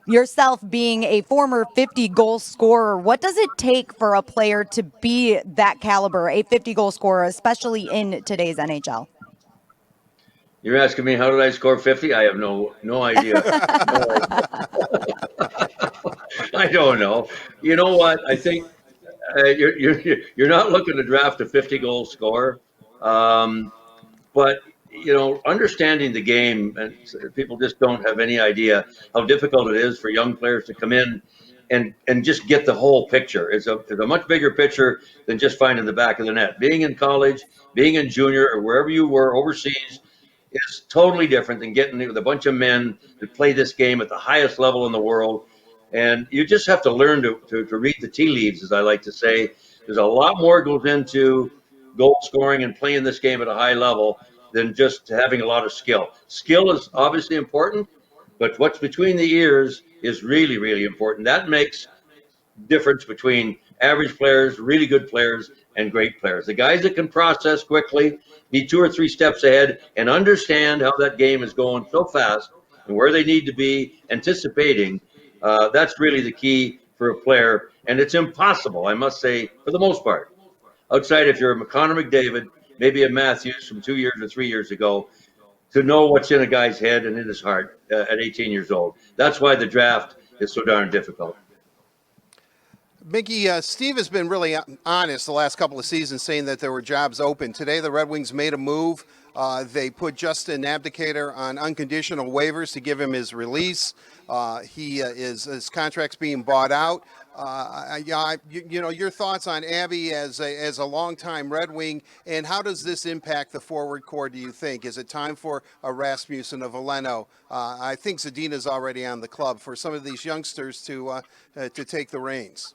Yourself being a former 50-goal scorer, what does it take for a player to be that caliber, a 50-goal scorer, especially in today's NHL? You're asking me how did I score 50? I have no idea. I don't know. You know what? I think you're not looking to draft a 50-goal scorer. But understanding the game, and people just don't have any idea how difficult it is for young players to come in and just get the whole picture. It's a much bigger picture than just finding the back of the net. Being in college, being in junior, or wherever you were overseas is totally different than getting with a bunch of men that play this game at the highest level in the world. And you just have to learn to read the tea leaves, as I like to say. There's a lot more goes into goal scoring and playing this game at a high level than just having a lot of skill. Skill is obviously important, but what's between the ears is really, really important. That makes difference between average players, really good players, and great players. The guys that can process quickly, be 2 or 3 steps ahead, and understand how that game is going so fast and where they need to be anticipating. That's really the key for a player, and it's impossible, I must say, for the most part. Outside, if you're a Connor McDavid, maybe a Matthews from 2 years or 3 years ago, to know what's in a guy's head and in his heart at 18 years old. That's why the draft is so darn difficult. Mickey, Steve has been really honest the last couple of seasons saying that there were jobs open. Today, the Red Wings made a move. They put Justin Abdicator on unconditional waivers to give him his release. His contract's being bought out. Your thoughts on Abby as a longtime Red Wing, and how does this impact the forward core, do you think? Is it time for a Rasmussen, a Veleno? I think Zadina's already on the club for some of these youngsters to take the reins.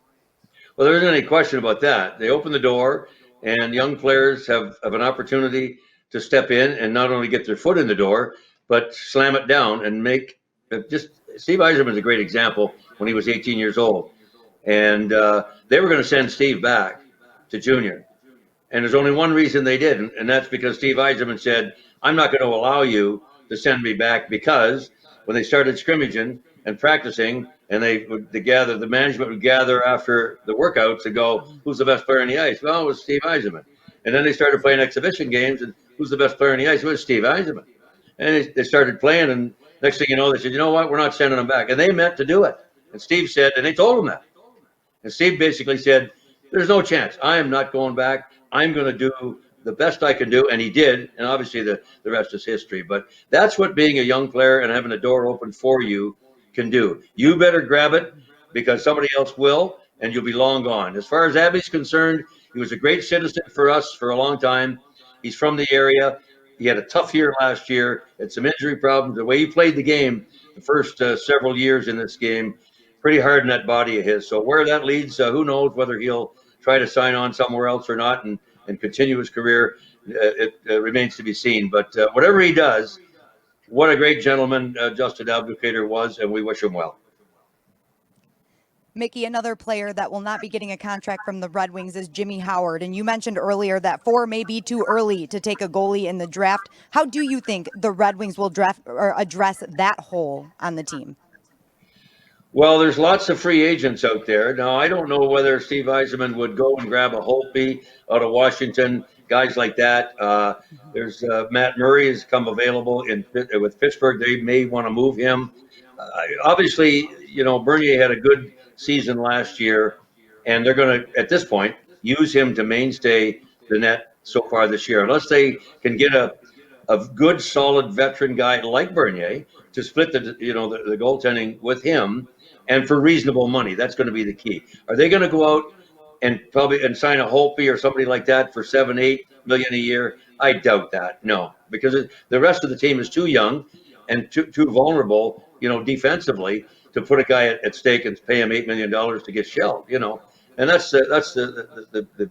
Well, there isn't any question about that. They open the door, and young players have an opportunity to step in and not only get their foot in the door, but slam it down and make just. Steve Yzerman's a great example when he was 18 years old. And they were going to send Steve back to junior. And there's only one reason they didn't, and that's because Steve Yzerman said, I'm not going to allow you to send me back, because when they started scrimmaging and practicing, and the management would gather after the workouts and go, who's the best player on the ice? Well, it was Steve Yzerman. And then they started playing exhibition games, and who's the best player on the ice? It was Steve Yzerman. And they started playing, and next thing you know, they said, you know what, we're not sending them back. And they meant to do it. And Steve said, and they told him that. And Steve basically said, there's no chance. I am not going back. I'm going to do the best I can do. And he did. And obviously the rest is history. But that's what being a young player and having a door open for you can do. You better grab it, because somebody else will, and you'll be long gone. As far as Abby's concerned, he was a great citizen for us for a long time. He's from the area. He had a tough year last year, had some injury problems. The way he played the game the first several years in this game, pretty hard in that body of his. So where that leads, who knows whether he'll try to sign on somewhere else or not and continue his career. It remains to be seen. But whatever he does, what a great gentleman Justin Abdicator was, and we wish him well. Mickey, another player that will not be getting a contract from the Red Wings is Jimmy Howard. And you mentioned earlier that 4 may be too early to take a goalie in the draft. How do you think the Red Wings will draft or address that hole on the team? Well, there's lots of free agents out there. Now, I don't know whether Steve Yzerman would go and grab a Holtby out of Washington, guys like that. There's Matt Murray has come available with Pittsburgh. They may want to move him. Obviously, Bernier had a good season last year, and they're going to, at this point, use him to mainstay the net so far this year. Unless they can get a good, solid veteran guy like Bernier to split the goaltending with him, and for reasonable money. That's going to be the key. Are they going to go out and sign a Holtby or somebody like that for $7-8 million a year? I doubt that. No, because the rest of the team is too young and too vulnerable, defensively, to put a guy at stake and pay him $8 million to get shelled. And that's the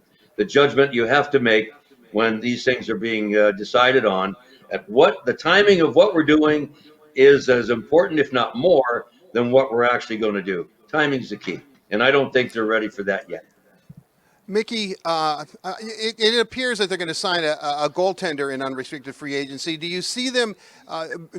judgment you have to make when these things are being decided on. At what the timing of what we're doing is as important, if not more, than what we're actually going to do. Timing's the key, and I don't think they're ready for that yet. Mickey, it appears that they're going to sign a goaltender in unrestricted free agency. Do you see them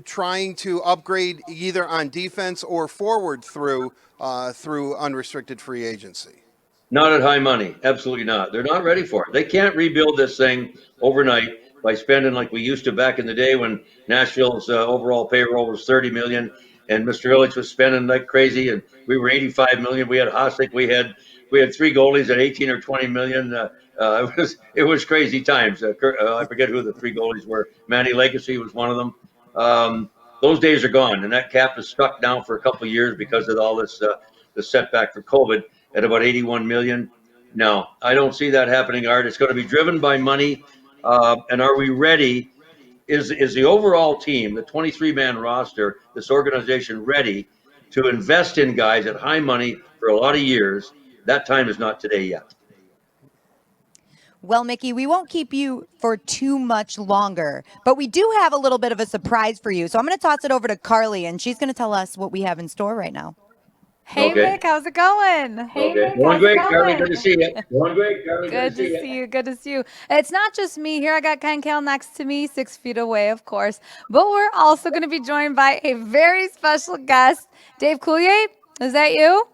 trying to upgrade either on defense or forward through unrestricted free agency? Not at high money. Absolutely not. They're not ready for it. They can't rebuild this thing overnight by spending like we used to back in the day when Nashville's overall payroll was $30 million, and Mr. Illich was spending like crazy, and we were 85 million. We had Hasek, we had 3 goalies at 18 or 20 million. It was crazy times. I forget who the 3 goalies were. Manny Legacy was one of them. Those days are gone, and that cap is stuck down for a couple of years because of all this the setback for COVID at about 81 million. No, I don't see that happening, Art. It's going to be driven by money. And are we ready? Is the overall team, the 23-man roster, this organization ready to invest in guys at high money for a lot of years? That time is not today yet. Well, Mickey, we won't keep you for too much longer, but we do have a little bit of a surprise for you. So I'm going to toss it over to Carly, and she's going to tell us what we have in store right now. Hey, Okay. Mick, how's it going? Hey, okay. Going great, Carly. Good to see you. Going great, Carly. Good to see you. Good to see you. It's not just me here. I got Ken Kale next to me, 6 feet away, of course. But we're also going to be joined by a very special guest, Dave Coulier. Is that you?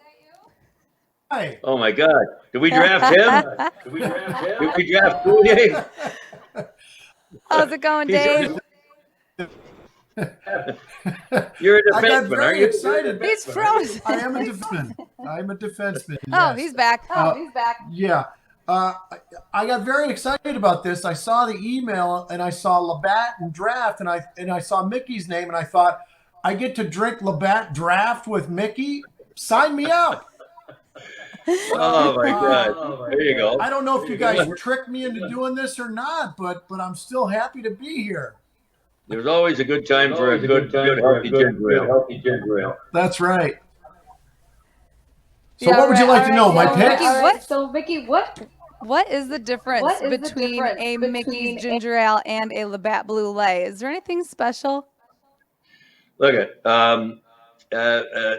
Hi. Oh, my God. Did we draft him? Did we draft Coulier? How's it going, Dave? You're a I got defenseman, very aren't you? excited. He's frozen. I am a defenseman. I'm a defenseman. Oh, yes. he's back. He's back. Yeah. I got very excited about this. I saw the email and I saw Labatt and Draft and I saw Mickey's name and I thought, I get to drink Labatt Draft with Mickey? Sign me up. Oh, my God. There you go. I don't know if you guys tricked me into doing this or not, but I'm still happy to be here. There's always a good time for a good healthy ginger ale. That's right. So what would you like to know? My picks? So, Mickey, what is the difference between a Mickey's ginger ale and a Labatt Blue Lay? Is there anything special? Look at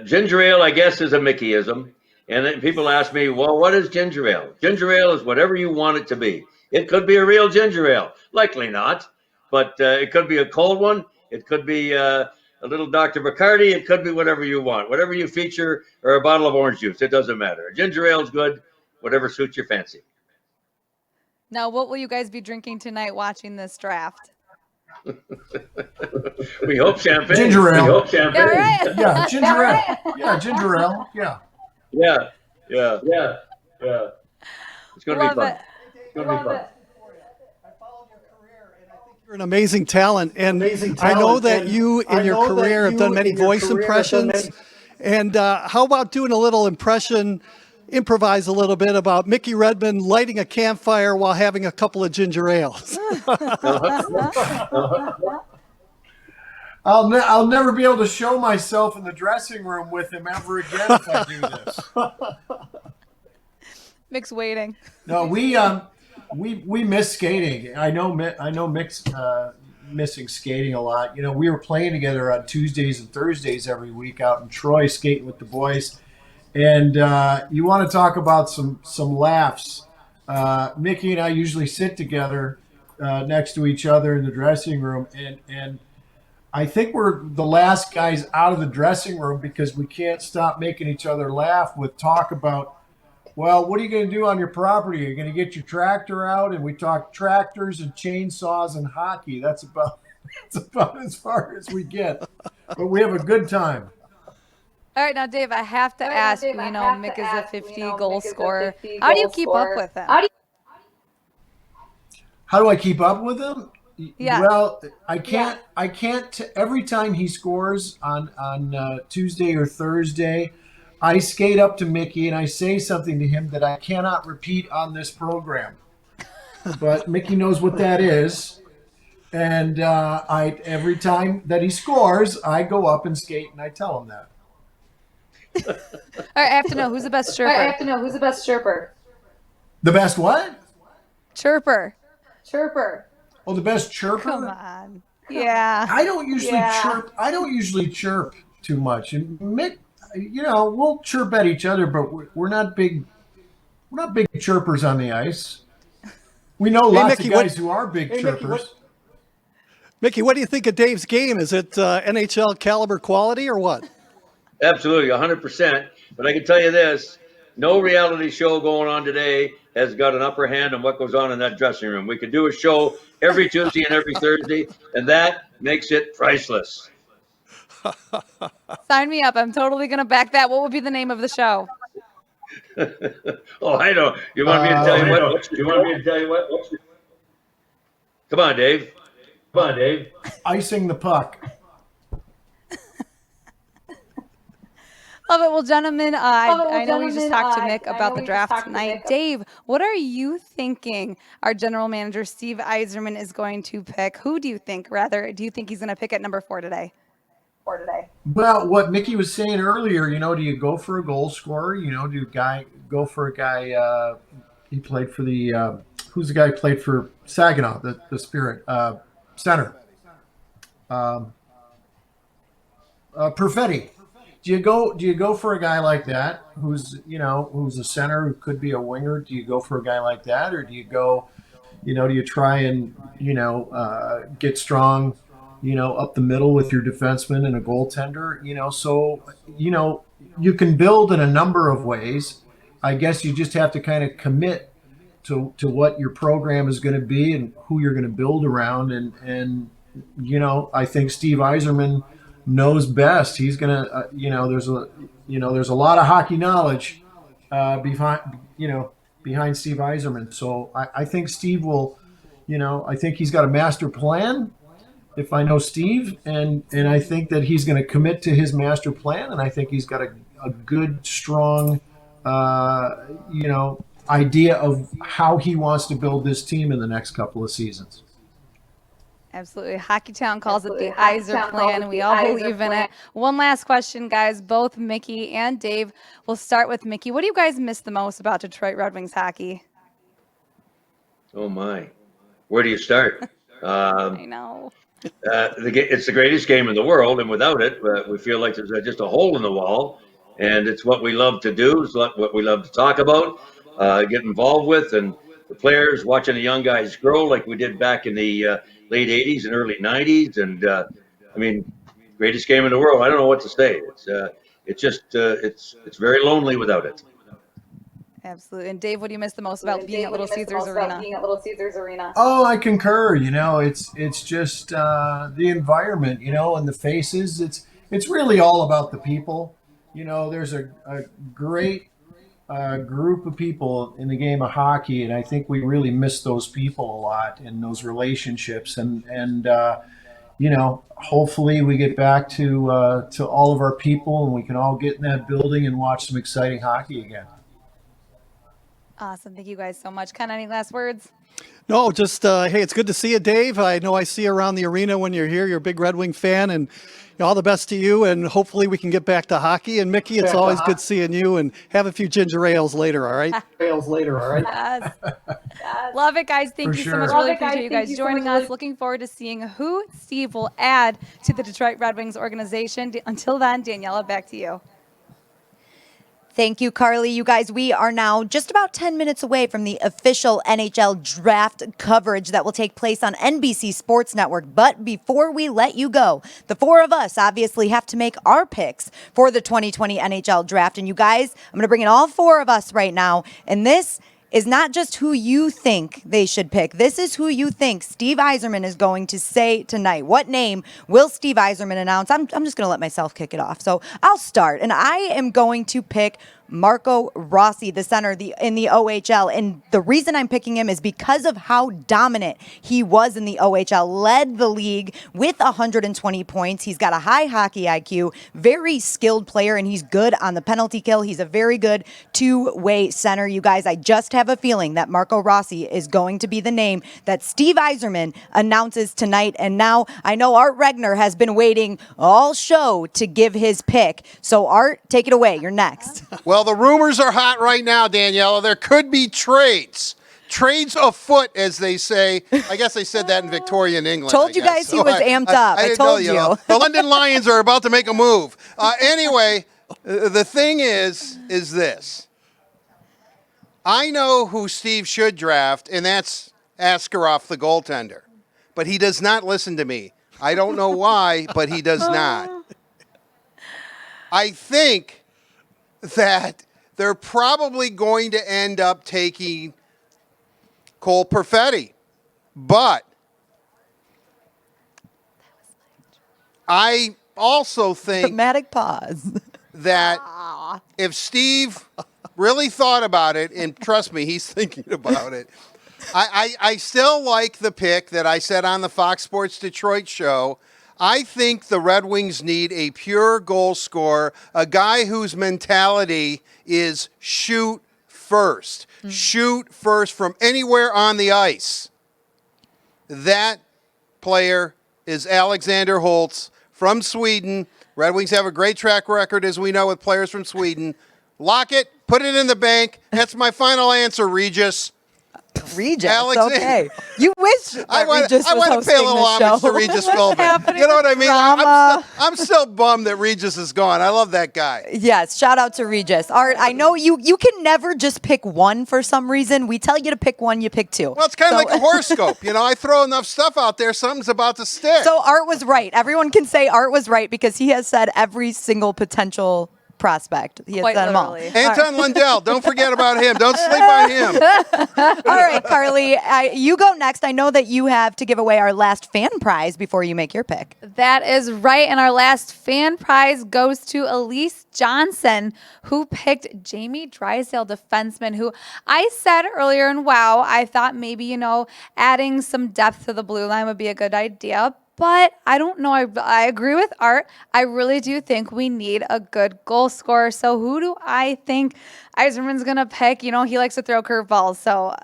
ginger ale, I guess, is a Mickeyism. And then people ask me, well, what is ginger ale? Ginger ale is whatever you want it to be. It could be a real ginger ale. Likely not. But it could be a cold one. It could be a little Dr. Bacardi. It could be whatever you want. Whatever you feature, or a bottle of orange juice. It doesn't matter. Ginger ale is good. Whatever suits your fancy. Now, what will you guys be drinking tonight watching this draft? We hope champagne. Ginger ale. We hope champagne. Yeah, right. Yeah, ginger ale. Yeah, ginger ale. Yeah. Yeah. It's going to be fun. It's going to be fun. You're an amazing talent, and I know that you in your career have done many voice impressions. And how about doing a little impression, improvise a little bit about Mickey Redmond lighting a campfire while having a couple of ginger ales? I'll never be able to show myself in the dressing room with him ever again if I do this. Mick's waiting. No, we miss skating. I know Mick's missing skating a lot. You know, we were playing together on Tuesdays and Thursdays every week out in Troy, skating with the boys. And you want to talk about some laughs. Mickey and I usually sit together next to each other in the dressing room, and I think we're the last guys out of the dressing room because we can't stop making each other laugh with talk about, well, what are you going to do on your property? Are you going to get your tractor out? And we talk tractors and chainsaws and hockey. That's about as far as we get. But we have a good time. All right, now, Dave, I have to ask, Mick is a 50-goal scorer. How do you keep up with him? How do I keep up with him? Yeah. Well, I can't. Every time he scores on Tuesday or Thursday, I skate up to Mickey and I say something to him that I cannot repeat on this program. But Mickey knows what that is, and every time that he scores, I go up and skate and I tell him that. All right, I have to know who's the best chirper. The best what? Chirper. Oh, the best chirper? Come on. Yeah. I don't usually chirp. I don't usually chirp too much. And Mick, we'll chirp at each other, but we're not big. We're not big chirpers on the ice. We know lots of guys who are big chirpers. Mickey, what do you think of Dave's game? Is it NHL caliber quality or what? Absolutely, 100%. But I can tell you this, no reality show going on today has got an upper hand on what goes on in that dressing room. We could do a show every Tuesday and every Thursday, and that makes it priceless. Sign me up. I'm totally going to back that. What would be the name of the show? Oh, I know. You want me to tell you what? You want me to tell you what? Come on, Dave. Come on, Dave. Icing the puck. Love it. Well, gentlemen, I know we just talked to Mick about the draft tonight. Dave, what are you thinking our general manager, Steve Yzerman, is going to pick? Who do you think, rather, do you think he's going to pick at number 4 today? Well, what Mickey was saying earlier, do you go for a goal scorer? Do you go for a guy? He played for the who's the guy who played for Saginaw, the Spirit center. Perfetti. Do you go for a guy like that who's a center who could be a winger? Do you go for a guy like that, or do you go, do you try and get strong, up the middle with your defenseman and a goaltender? So you can build in a number of ways. I guess you just have to kind of commit to what your program is going to be and who you're going to build around. And I think Steve Yzerman knows best. He's gonna, there's a lot of hockey knowledge behind Steve Yzerman. So I think Steve will, I think he's got a master plan. If I know Steve, and I think that he's going to commit to his master plan, and I think he's got a good, strong, idea of how he wants to build this team in the next couple of seasons. Absolutely. Hockey Town calls it the Yzer plan, and we all believe in it. One last question, guys. Both Mickey and Dave. We'll start with Mickey. What do you guys miss the most about Detroit Red Wings hockey? Oh, my. Where do you start? I know. It's the greatest game in the world, and without it, we feel like there's just a hole in the wall. And it's what we love to do. It's what we love to talk about, get involved with, and the players, watching the young guys grow like we did back in the late 80s and early 90s. And greatest game in the world. I don't know what to say. It's very lonely without it. Absolutely. And Dave, what do you miss the most about being at Little Caesars Arena? Oh, I concur. It's just the environment, and the faces. It's really all about the people. There's a great group of people in the game of hockey, and I think we really miss those people a lot and those relationships. And hopefully we get back to all of our people, and we can all get in that building and watch some exciting hockey again. Awesome. Thank you guys so much. Ken, any last words? No, just, hey, it's good to see you, Dave. I know I see you around the arena when you're here. You're a big Red Wing fan, and all the best to you, and hopefully we can get back to hockey. And Mickey, it's always good seeing you, and have a few ginger ales later, all right? Yes. Love it, guys. Thank you so much. Really appreciate you guys joining us. Looking forward to seeing who Steve will add to the Detroit Red Wings organization. Until then, Daniela, back to you. Thank you, Carly. You guys, we are now just about 10 minutes away from the official NHL Draft coverage that will take place on NBC Sports Network. But before we let you go, the four of us obviously have to make our picks for the 2020 NHL Draft. And you guys, I'm going to bring in all four of us right now. And this is not just who you think they should pick. This is who you think Steve Yzerman is going to say tonight. What name will Steve Yzerman announce? I'm just going to let myself kick it off. So I'll start, and I am going to pick Marco Rossi, the center in the OHL. And the reason I'm picking him is because of how dominant he was in the OHL. Led the league with 120 points. He's got a high hockey IQ, very skilled player, and he's good on the penalty kill. He's a very good two-way center. You guys, I just have a feeling that Marco Rossi is going to be the name that Steve Yzerman announces tonight. And now I know Art Regner has been waiting all show to give his pick. So Art, take it away. You're next. Well, the rumors are hot right now, Daniela. There could be trades. Trades afoot, as they say. I guess they said that in Victorian England. Told you guys he was amped up. I told you. The London Lions are about to make a move. Anyway, the thing is this. I know who Steve should draft, and that's Askarov, the goaltender. But he does not listen to me. I don't know why, but he does not. I think that they're probably going to end up taking Cole Perfetti. But I also think Dramatic pause. that if Steve really thought about it, and trust me, he's thinking about it, I still like the pick that I said on the Fox Sports Detroit show. I think the Red Wings need a pure goal scorer, a guy whose mentality is shoot first. Shoot first from anywhere on the ice. That player is Alexander Holtz from Sweden. Red Wings have a great track record, as we know, with players from Sweden. Lock it, put it in the bank. That's my final answer, Regis. Regis, Alexander. okay. You wish that Regis was want to pay a little homage to Regis Philbin. You know what I mean? I'm still bummed that Regis is gone. I love that guy. Yes, shout out to Regis. Art, I know you can never just pick one for some reason. We tell you to pick one, you pick two. Well, it's kind of like a horoscope. You know, I throw enough stuff out there, something's about to stick. So Art was right. Everyone can say Art was right because he has said every single potential prospect. He has Quite said them all. literally. Anton Lundell, don't forget about him. Don't sleep on him. All right, Carly, you go next. I know that you have to give away our last fan prize before you make your pick. That is right. And our last fan prize goes to Elise Johnson, who picked Jamie Drysdale, defenseman, who I said earlier in WOW, I thought maybe, adding some depth to the blue line would be a good idea. But I don't know. I agree with Art. I really do think we need a good goal scorer. So who do I think Yzerman's going to pick? He likes to throw curveballs. So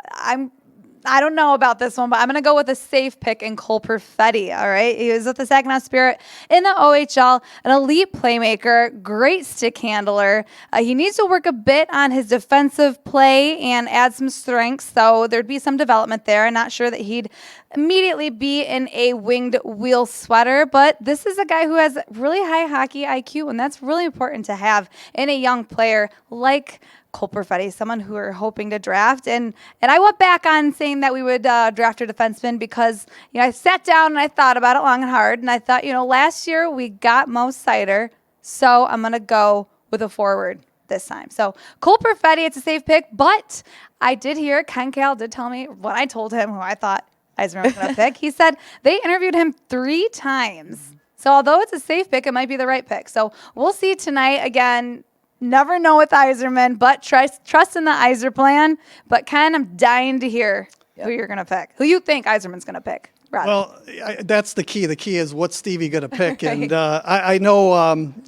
I don't know about this one, but I'm going to go with a safe pick in Cole Perfetti, all right? He was with the Saginaw Spirit in the OHL, an elite playmaker, great stick handler. He needs to work a bit on his defensive play and add some strength, so there'd be some development there. I'm not sure that he'd immediately be in a winged wheel sweater, but this is a guy who has really high hockey IQ, and that's really important to have in a young player like Cole Perfetti, someone who we're hoping to draft. And I went back on saying that we would draft a defenseman because, I sat down and I thought about it long and hard. And I thought, last year we got Mo Seider, so I'm going to go with a forward this time. So Cole Perfetti, it's a safe pick, but I did hear Ken Kale did tell me when I told him who I thought Yzerman was going to pick. He said they interviewed him 3 times. So although it's a safe pick, it might be the right pick. So we'll see tonight. Again, never know with Yzerman, but trust in the Yzer plan. But Ken, I'm dying to hear who you're going to pick. Who you think Yzerman's going to pick? Rather. Well, that's the key. The key is what's Stevie going to pick. And I know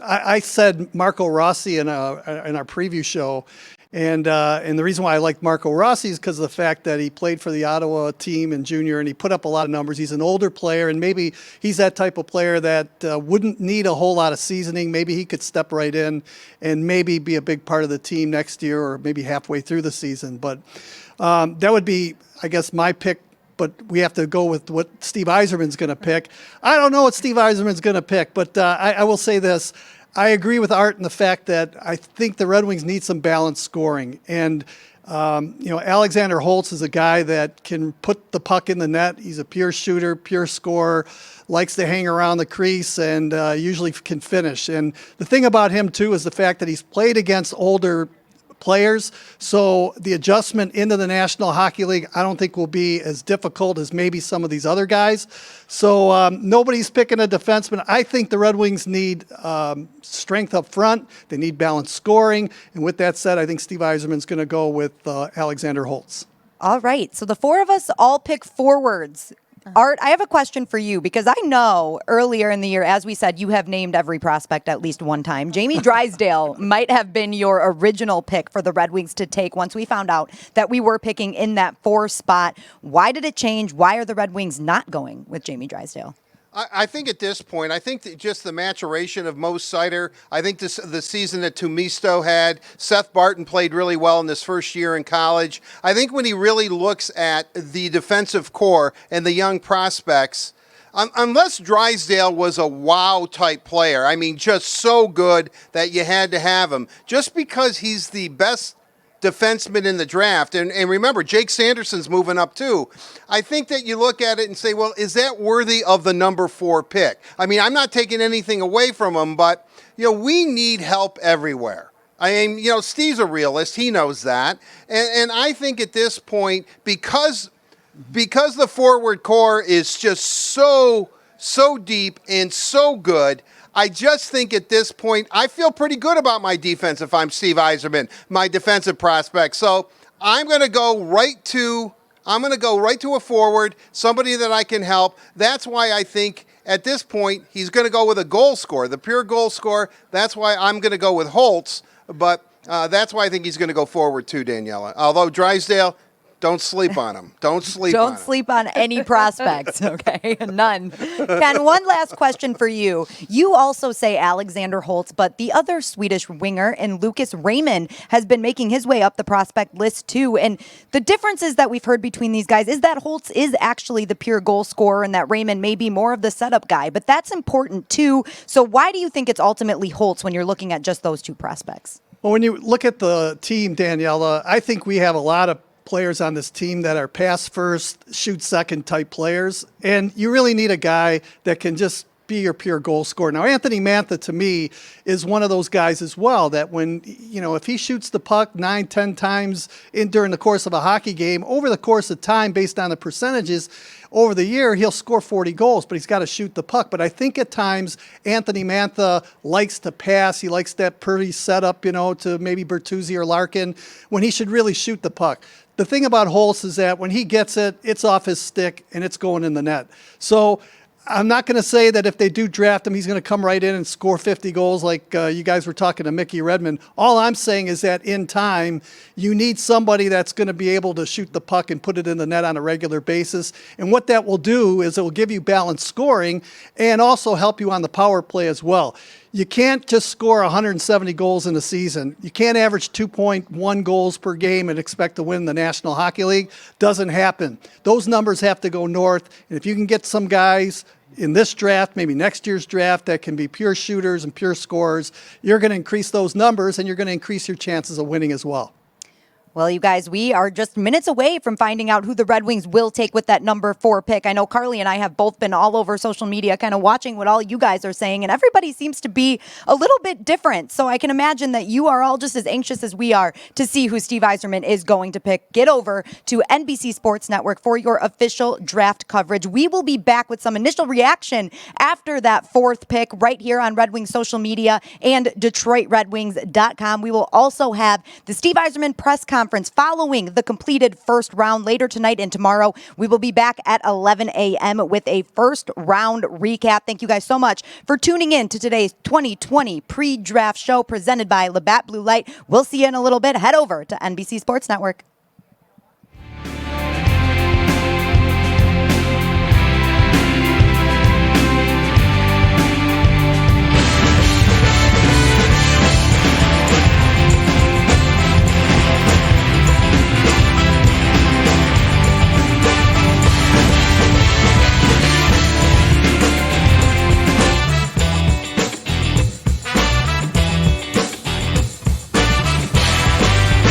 I said Marco Rossi in our preview show. And the reason why I like Marco Rossi is because of the fact that he played for the Ottawa team in junior and he put up a lot of numbers. He's an older player, and maybe he's that type of player that wouldn't need a whole lot of seasoning. Maybe he could step right in and maybe be a big part of the team next year or maybe halfway through the season. But that would be, I guess, my pick. But we have to go with what Steve Yzerman's going to pick. I don't know what Steve Yzerman's going to pick, but I will say this. I agree with Art in the fact that I think the Red Wings need some balanced scoring. And, Alexander Holtz is a guy that can put the puck in the net. He's a pure shooter, pure scorer, likes to hang around the crease, and usually can finish. And the thing about him, too, is the fact that he's played against older players. So the adjustment into the National Hockey League, I don't think will be as difficult as maybe some of these other guys. So nobody's picking a defenseman. I think the Red Wings need strength up front. They need balanced scoring. And with that said, I think Steve Yzerman's going to go with Alexander Holtz. All right. So the 4 of us all pick forwards. Art, I have a question for you because I know earlier in the year, as we said, you have named every prospect at least one time. Jamie Drysdale might have been your original pick for the Red Wings to take once we found out that we were picking in that 4 spot. Why did it change? Why are the Red Wings not going with Jamie Drysdale? I think at this point, I think that just the maturation of Mo Seider, I think the season that Tumisto had, Seth Barton played really well in this first year in college. I think when he really looks at the defensive core and the young prospects, unless Drysdale was a wow-type player, I mean, just so good that you had to have him, just because he's the best defenseman in the draft, and remember, Jake Sanderson's moving up too. I think that you look at it and say, well, is that worthy of the number 4 pick? I mean, I'm not taking anything away from him, but, we need help everywhere. I mean, Steve's a realist. He knows that. And I think at this point, because the forward core is just so so deep, and so good. I just think at this point, I feel pretty good about my defense if I'm Steve Yzerman, my defensive prospect. So I'm going to go right to a forward, somebody that I can help. That's why I think at this point he's going to go with a goal scorer, the pure goal scorer. That's why I'm going to go with Holtz. But that's why I think he's going to go forward too, Daniela. Although Drysdale, don't sleep on him. Don't sleep on any prospects, okay? None. Ken, one last question for you. You also say Alexander Holtz, but the other Swedish winger and Lucas Raymond has been making his way up the prospect list too. And the differences that we've heard between these guys is that Holtz is actually the pure goal scorer and that Raymond may be more of the setup guy, but that's important too. So why do you think it's ultimately Holtz when you're looking at just those two prospects? Well, when you look at the team, Daniela, I think we have a lot of players on this team that are pass first, shoot second type players. And you really need a guy that can just be your pure goal scorer. Now, Anthony Mantha, to me, is one of those guys as well that when, if he shoots the puck 9-10 times during the course of a hockey game, over the course of time, based on the percentages, over the year, he'll score 40 goals, but he's got to shoot the puck. But I think at times, Anthony Mantha likes to pass. He likes that pretty setup, to maybe Bertuzzi or Larkin, when he should really shoot the puck. The thing about Holtz is that when he gets it, it's off his stick and it's going in the net. So I'm not going to say that if they do draft him, he's going to come right in and score 50 goals like you guys were talking to Mickey Redmond. All I'm saying is that in time, you need somebody that's going to be able to shoot the puck and put it in the net on a regular basis. And what that will do is it will give you balanced scoring and also help you on the power play as well. You can't just score 170 goals in a season. You can't average 2.1 goals per game and expect to win the National Hockey League. Doesn't happen. Those numbers have to go north. And if you can get some guys in this draft, maybe next year's draft, that can be pure shooters and pure scorers, you're going to increase those numbers and you're going to increase your chances of winning as well. Well, you guys, we are just minutes away from finding out who the Red Wings will take with that number 4 pick. I know Carly and I have both been all over social media kind of watching what all you guys are saying, and everybody seems to be a little bit different. So I can imagine that you are all just as anxious as we are to see who Steve Yzerman is going to pick. Get over to NBC Sports Network for your official draft coverage. We will be back with some initial reaction after that 4th pick right here on Red Wings social media and DetroitRedWings.com. We will also have the Steve Yzerman press conference following the completed first round later tonight and tomorrow. We will be back at 11 a.m. with a first round recap. Thank you guys so much for tuning in to today's 2020 pre-draft show presented by Labatt Blue Light. We'll see you in a little bit. Head over to NBC Sports Network.